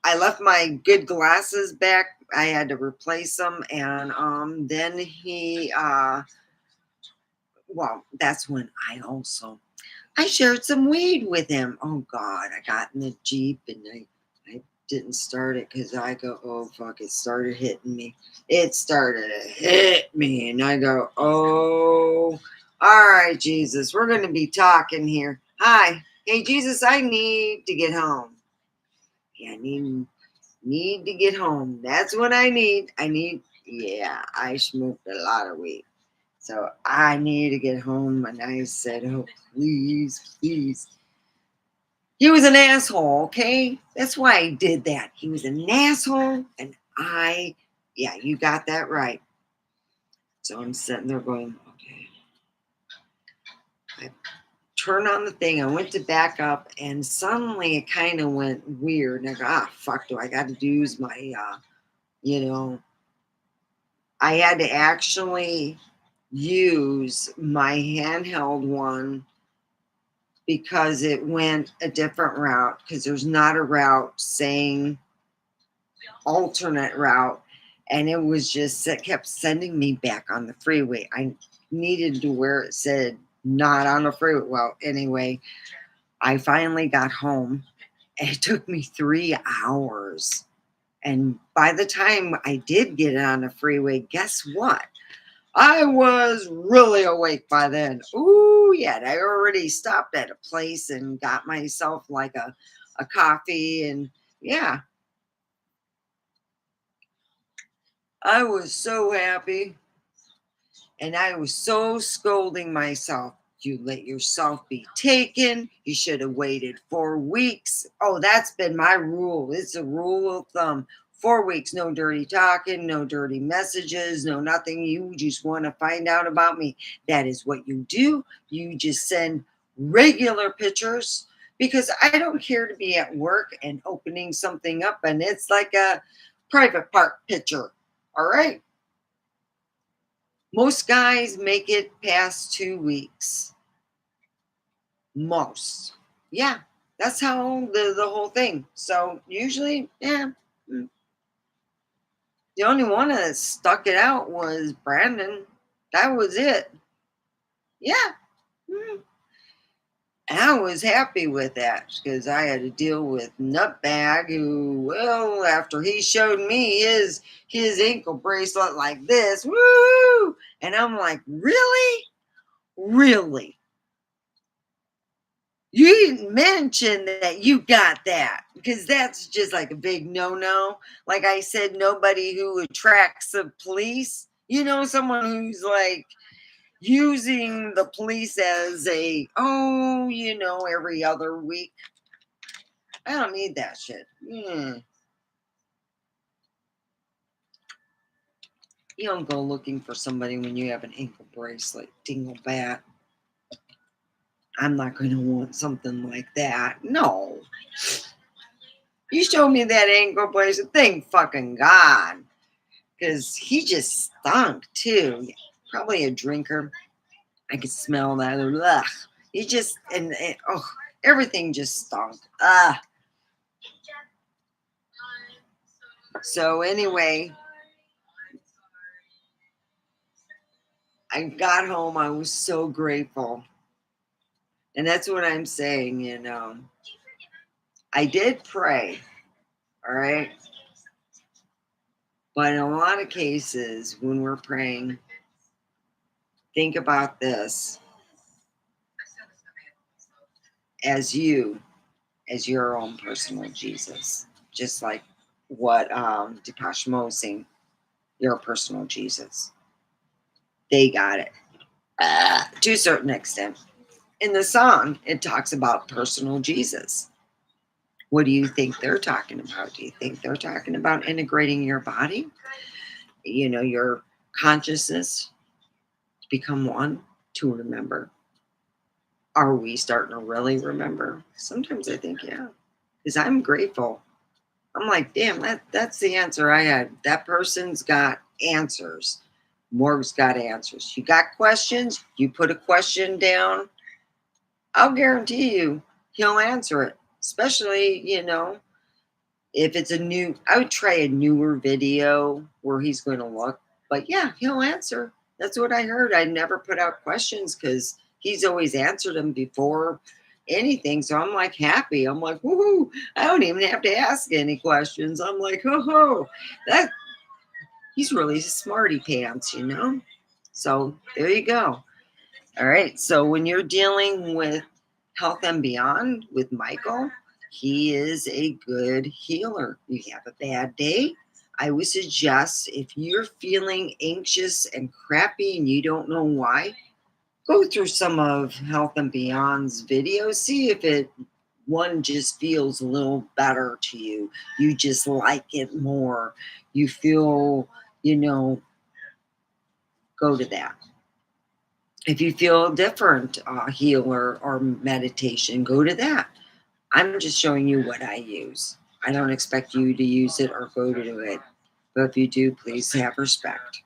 I left my good glasses back. I had to replace them, and then he well, that's when I shared some weed with him. Oh God, I got in the Jeep and I didn't start it because I go, oh fuck, it started hitting me. It started to hit me, and I go, oh, all right, Jesus, we're gonna be talking here. Hi, hey Jesus, I need to get home. Yeah, I need to get home. That's what I need. Yeah, I smoked a lot of weed. So I need to get home. And I said, oh, please, please. He was an asshole, okay? That's why I did that. He was an asshole. And yeah, you got that right. So I'm sitting there going, okay. I turned on the thing. I went to back up. And suddenly it kind of went weird. And I go, fuck, do I got to use my, you know, I had to actually use my handheld one because it went a different route because there's not a route saying alternate route, and it was just it kept sending me back on the freeway. I needed to where it said not on the freeway. Well, anyway, I finally got home. It took me 3 hours, and by the time I did get on the freeway, guess what? I was really awake by then. Ooh, yeah. I already stopped at a place and got myself like a coffee. And yeah, I was so happy. And I was so scolding myself. You let yourself be taken. You should have waited 4 weeks. Oh, that's been my rule. It's a rule of thumb. 4 weeks, no dirty talking, no dirty messages, no nothing. You just want to find out about me. That is what you do. You just send regular pictures because I don't care to be at work and opening something up and it's like a private park picture. All right. Most guys make it past 2 weeks. Most. Yeah, that's how the whole thing. So usually, yeah. The only one that stuck it out was Brandon. That was it. Yeah. mm, And I was happy with that because I had to deal with Nutbag, who, well, after he showed me his ankle bracelet like this, woo! And I'm like, really? Really? You didn't mention that you got that because that's just like a big no. Like I said, nobody who attracts the police, someone who's like using the police as every other week. I don't need that shit. You don't go looking for somebody when you have an ankle bracelet, dinglebat. I'm not going to want something like that. No. You showed me that ankle bracelet. Thank fucking God. Because he just stunk too. Probably a drinker. I could smell that. Ugh. He just, everything just stunk. So anyway, I got home. I was so grateful. And that's what I'm saying, I did pray. All right. But in a lot of cases, when we're praying, think about this as your own personal Jesus. Just like what Depeche Mode sing, your personal Jesus. They got it to a certain extent. In the song, it talks about personal Jesus. What do you think they're talking about? Do you think they're talking about integrating your body? Your consciousness to become one, to remember. Are we starting to really remember? Sometimes I think, yeah, because I'm grateful. I'm like, damn, that's the answer I had. That person's got answers. Morg's got answers. You got questions, you put a question down, I'll guarantee you he'll answer it. Especially, If it's I would try a newer video where he's going to look. But yeah, he'll answer. That's what I heard. I never put out questions because he's always answered them before anything. So I'm like happy. I'm like, woohoo! I don't even have to ask any questions. I'm like, ho, that he's really smarty pants, you know? So there you go. All right. So when you're dealing with Health and Beyond with Michael, he is a good healer. You have a bad day, I would suggest if you're feeling anxious and crappy and you don't know why, go through some of Health and Beyond's videos. See if one just feels a little better to you. You just like it more. You feel, you know, go to that. If you feel a different healer or meditation, go to that. I'm just showing you what I use. I don't expect you to use it or go to it. But if you do, please have respect.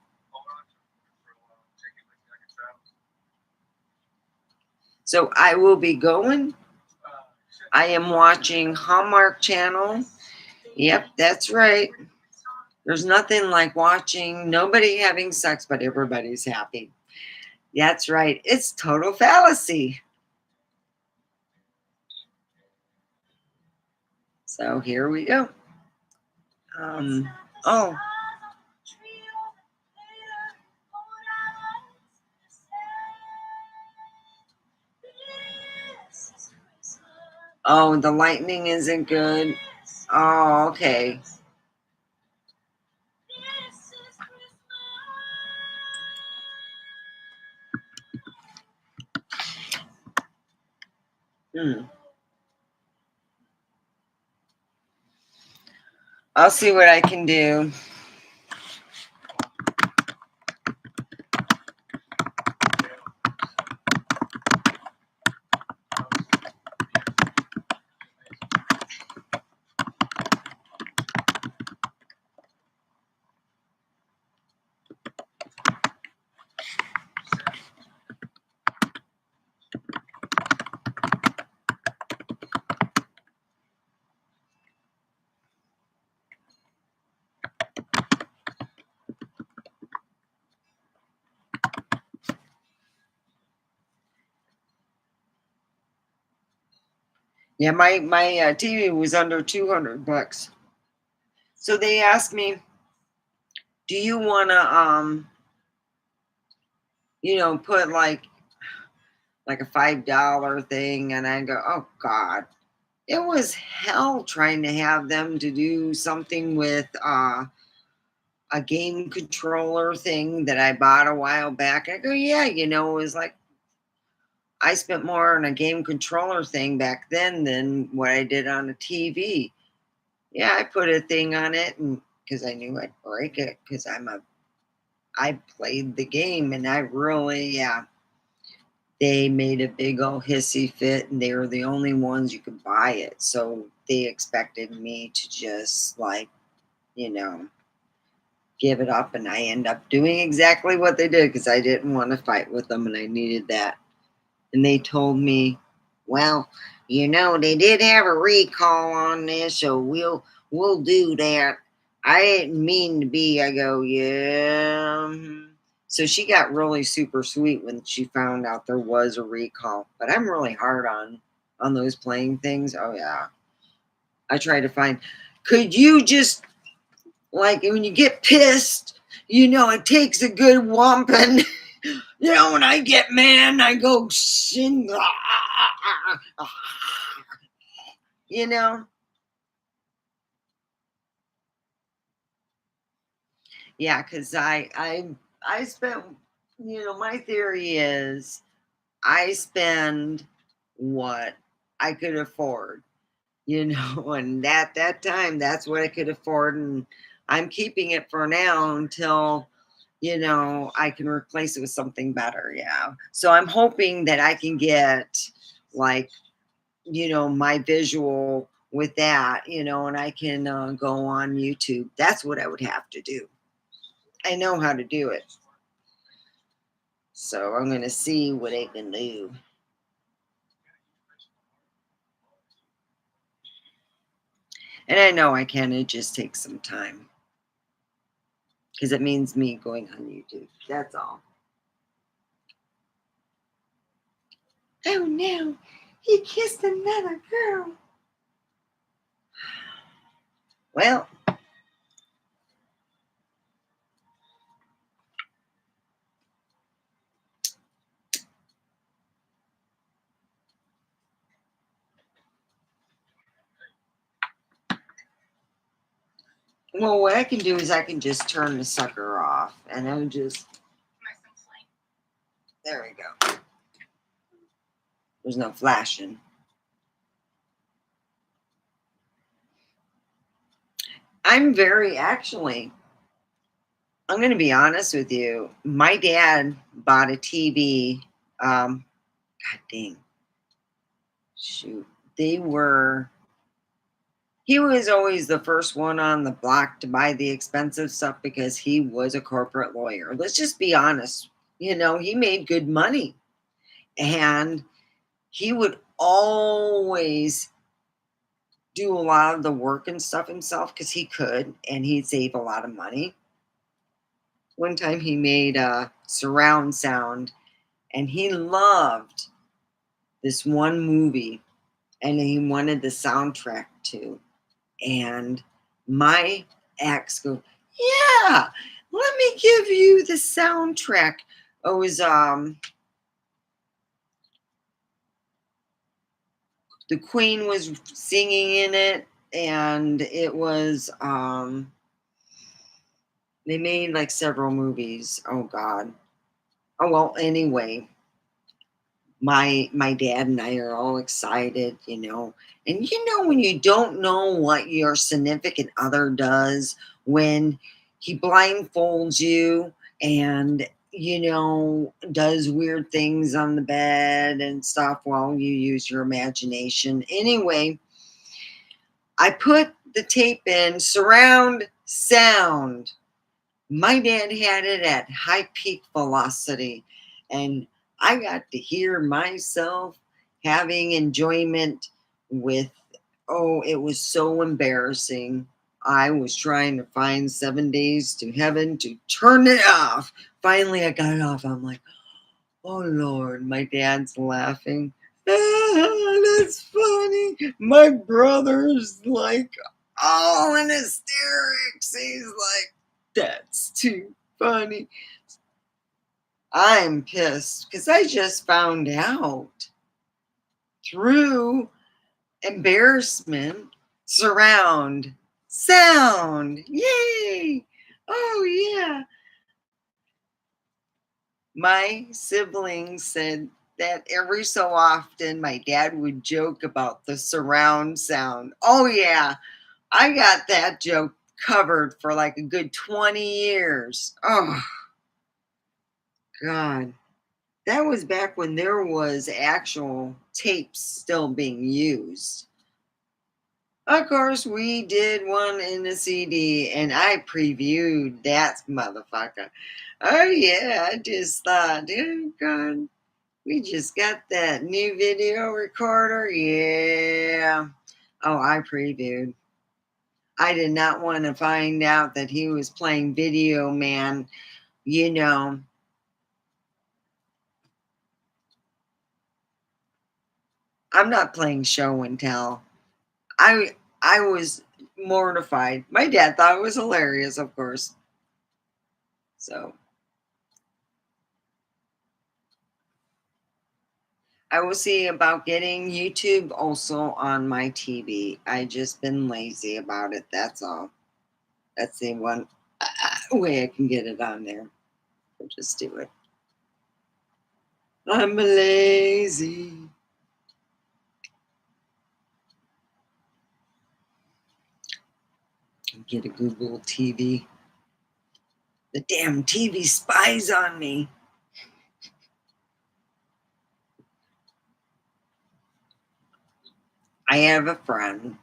So I will be going. I am watching Hallmark Channel. Yep, that's right. There's nothing like watching nobody having sex, but everybody's happy. That's right. It's total fallacy. So here we go. Oh. Oh, the lightning isn't good. Oh, okay. I'll see what I can do. Yeah, my TV was under $200. So they asked me, "Do you want to put like a $5 thing?" And I go, "Oh God." It was hell trying to have them to do something with a game controller thing that I bought a while back. I go, "Yeah, it was like I spent more on a game controller thing back then than what I did on a TV." Yeah, I put a thing on it, and because I knew I'd break it, because I played the game, and I really, yeah, they made a big old hissy fit, and they were the only ones you could buy it. So they expected me to just you know, give it up, and I end up doing exactly what they did because I didn't want to fight with them, and I needed that. And they told me, well, they did have a recall on this, so we'll do that. I didn't mean to be. I go, yeah. So she got really super sweet when she found out there was a recall. But I'm really hard on those playing things. Oh yeah. I try to find, could you just, like, when you get pissed, it takes a good whomping. When I get mad, I go sing. You know? Yeah, because I spent, my theory is I spend what I could afford, and at that time, that's what I could afford. And I'm keeping it for now until, I can replace it with something better. Yeah. So I'm hoping that I can get like, my visual with that, and I can go on YouTube. That's what I would have to do. I know how to do it. So I'm going to see what I can do. And I know I can. It just takes some time because it means me going on YouTube. That's all. Oh no, he kissed another girl. Well, what I can do is I can just turn the sucker off, and I'll just. There we go. There's no flashing. I'm very actually. I'm going to be honest with you. My dad bought a TV. God dang. Shoot. They were. He was always the first one on the block to buy the expensive stuff because he was a corporate lawyer. Let's just be honest. He made good money. And he would always do a lot of the work and stuff himself because he could, and he'd save a lot of money. One time he made a surround sound, and he loved this one movie, and he wanted the soundtrack too. And my ex goes, "Yeah, let me give you the soundtrack." It was the Queen was singing in it, and it was they made like several movies. Oh God. Oh well, anyway, my dad and I are all excited. And when you don't know what your significant other does when he blindfolds you and does weird things on the bed and stuff while you use your imagination. Anyway, I put the tape in surround sound. My dad had it at high peak velocity, and I got to hear myself having enjoyment with, oh, it was so embarrassing. I was trying to find 7 days to heaven to turn it off. Finally, I got it off. I'm like, oh, Lord, my dad's laughing. That's funny. My brother's like all in hysterics. He's like, that's too funny. I'm pissed because I just found out through embarrassment, surround sound. Yay! Oh, yeah. My siblings said that every so often my dad would joke about the surround sound. Oh, yeah. I got that joke covered for like a good 20 years. Oh, God. That was back when there was actual tapes still being used. Of course, we did one in a CD, and I previewed that motherfucker. Oh, yeah. I just thought, oh, God. We just got that new video recorder. Yeah. Oh, I previewed. I did not want to find out that he was playing Video Man. I'm not playing show and tell. I was mortified. My dad thought it was hilarious, of course. So I will see about getting YouTube also on my TV. I just been lazy about it. That's all. That's the one way I can get it on there. I'll just do it. I'm lazy. Get a Google TV. The damn TV spies on me. I have a friend,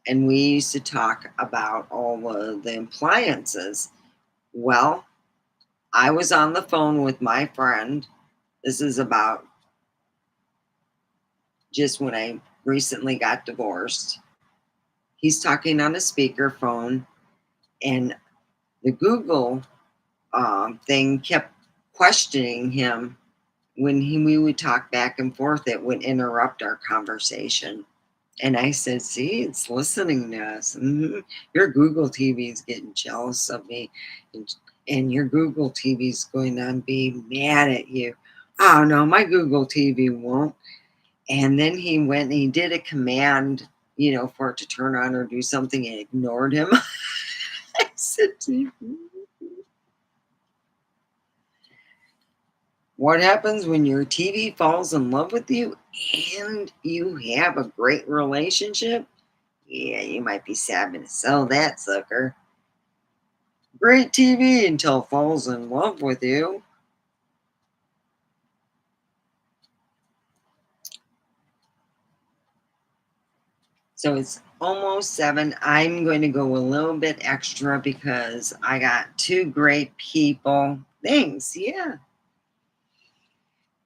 and we used to talk about all of the appliances. Well, I was on the phone with my friend. This is about just when I recently got divorced. he's talking on a speakerphone, and the Google thing kept questioning him. When we would talk back and forth, it would interrupt our conversation. And I said, see, it's listening to us. Your Google TV is getting jealous of me. And your Google TV is going to be mad at you. Oh, no, my Google TV won't. And then he went and he did a command, for it to turn on or do something, and ignored him. I said, what happens when your TV falls in love with you and you have a great relationship? Yeah, you might be sad to sell that sucker. Great TV until it falls in love with you. So it's almost 7. I'm going to go a little bit extra because I got 2 great people. Thanks, yeah.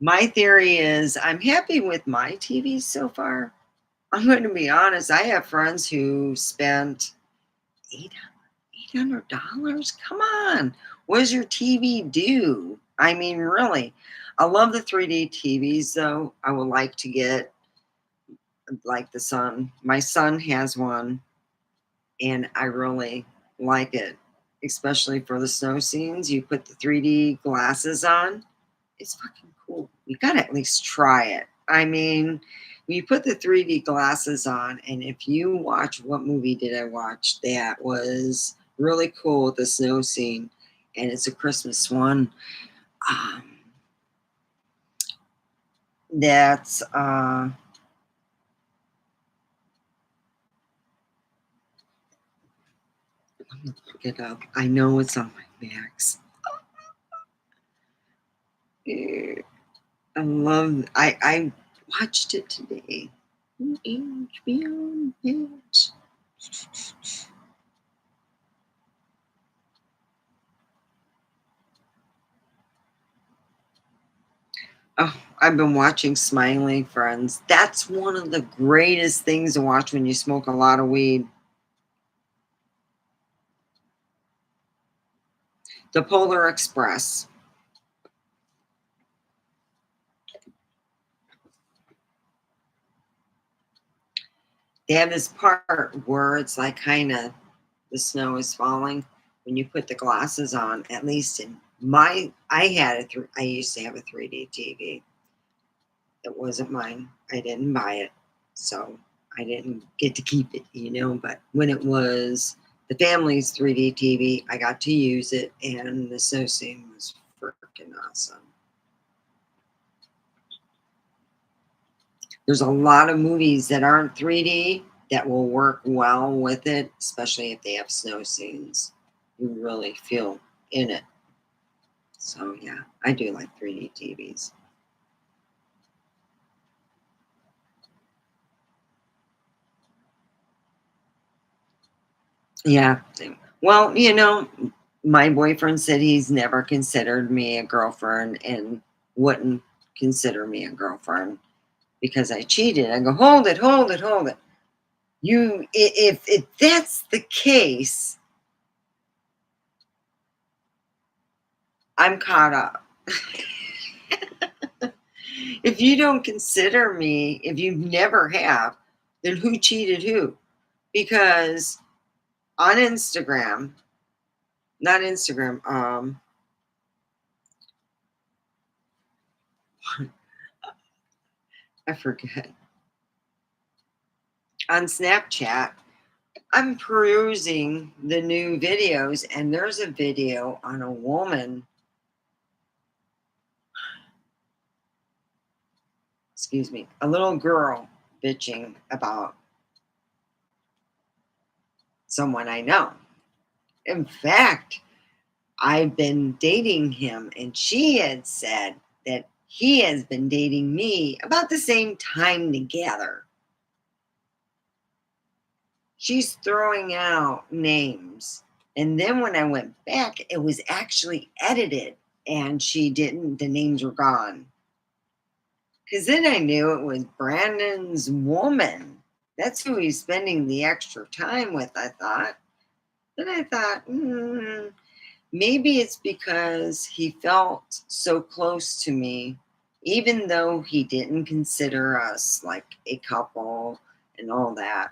My theory is I'm happy with my TV so far. I'm going to be honest. I have friends who spent $800. Come on. What does your TV do? I mean, really. I love the 3D TVs, though. I would like to get like the son. My son has one, and I really like it, especially for the snow scenes. You put the 3D glasses on. It's fucking cool. You got to at least try it. I mean, you put the 3D glasses on, and if you watch, what movie did I watch? That was really cool, the snow scene, and it's a Christmas one. Um, that's let me look it up. I know it's on my Max. I watched it today. HBO Max. Oh, I've been watching Smiling Friends. That's one of the greatest things to watch when you smoke a lot of weed. The Polar Express. They have this part where it's like kind of the snow is falling when you put the glasses on. At least in I used to have a 3D TV. It wasn't mine. I didn't buy it, so I didn't get to keep it, But when it was the family's 3D TV, I got to use it, and the snow scene was freaking awesome. There's a lot of movies that aren't 3D that will work well with it, especially if they have snow scenes. You really feel in it. So yeah, I do like 3D TVs. Yeah. Well, my boyfriend said he's never considered me a girlfriend and wouldn't consider me a girlfriend because I cheated. I go, hold it, hold it, hold it. If that's the case, I'm caught up. If you don't consider me, if you never have, then who cheated who? Because on Instagram, not Instagram, I forget. On Snapchat, I'm perusing the new videos, and there's a video on a woman, excuse me, a little girl bitching about someone I know. In fact, I've been dating him, and she had said that he has been dating me about the same time together. She's throwing out names. And then when I went back, it was actually edited, and the names were gone. Because then I knew it was Brandon's woman That's who he's spending the extra time with, I thought. Then I thought, maybe it's because he felt so close to me, even though he didn't consider us like a couple and all that.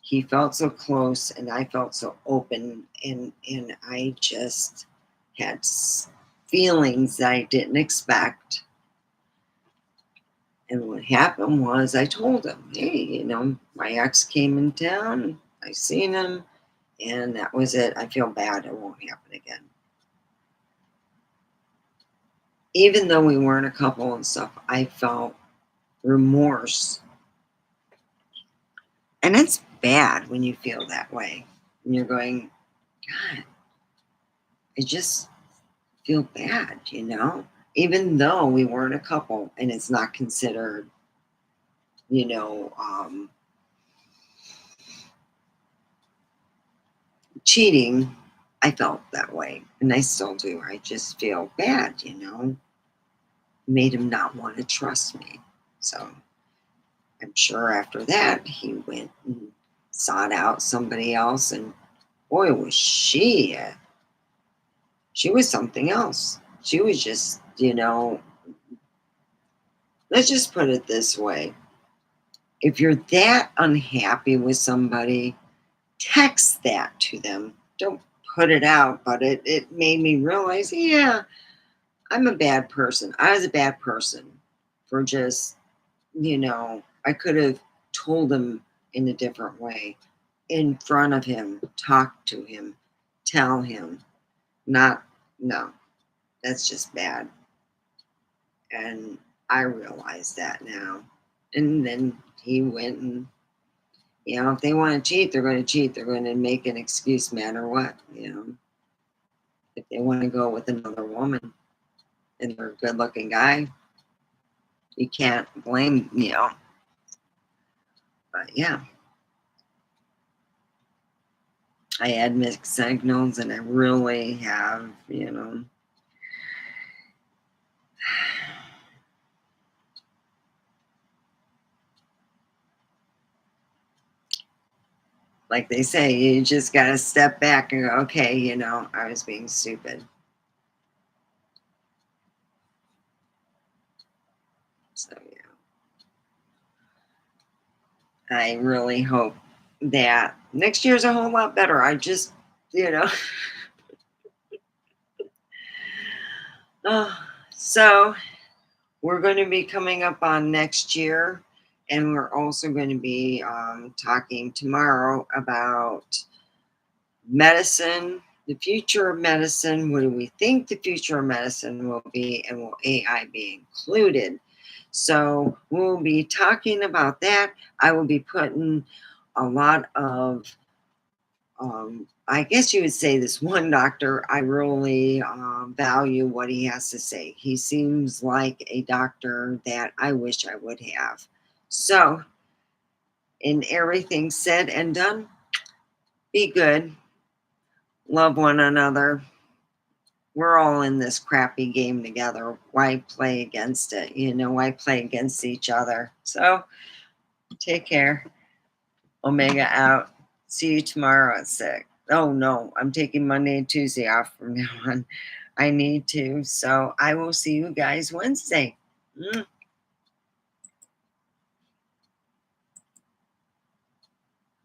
He felt so close, and I felt so open, and I just had feelings that I didn't expect. And what happened was I told him, hey, my ex came in town, I seen him, and that was it. I feel bad. It won't happen again. Even though we weren't a couple and stuff, I felt remorse. And it's bad when you feel that way. And you're going, God, I just feel bad, Even though we weren't a couple and it's not considered, cheating, I felt that way. And I still do. I just feel bad, Made him not want to trust me. So I'm sure after that, he went and sought out somebody else. And boy, was she was something else. She was just, let's just put it this way. If you're that unhappy with somebody, text that to them. Don't put it out, but it made me realize, yeah, I'm a bad person. I was a bad person for just, I could have told him in a different way, in front of him, talk to him, tell him, not, no, that's just bad. And I realize that now. And then he went and, if they want to cheat, they're going to cheat. They're going to make an excuse no matter what, If they want to go with another woman and they're a good looking guy, you can't blame, But yeah, I had mixed signals and I really have, like they say, you just got to step back and go, okay, I was being stupid. So, yeah. I really hope that next year's a whole lot better. I just, so we're going to be coming up on next year, and we're also going to be talking tomorrow about medicine, the future of medicine. What do we think the future of medicine will be, and will AI be included? So we'll be talking about that. I will be putting a lot of, I guess you would say, this one doctor, I really value what he has to say. He seems like a doctor that I wish I would have. So, in everything said and done, be good, love one another. We're all in this crappy game together. Why play against it? Why play against each other? So, take care. Omega out. See you tomorrow at 6. Oh no, I'm taking Monday and Tuesday off from now on. I need to. So I will see you guys Wednesday.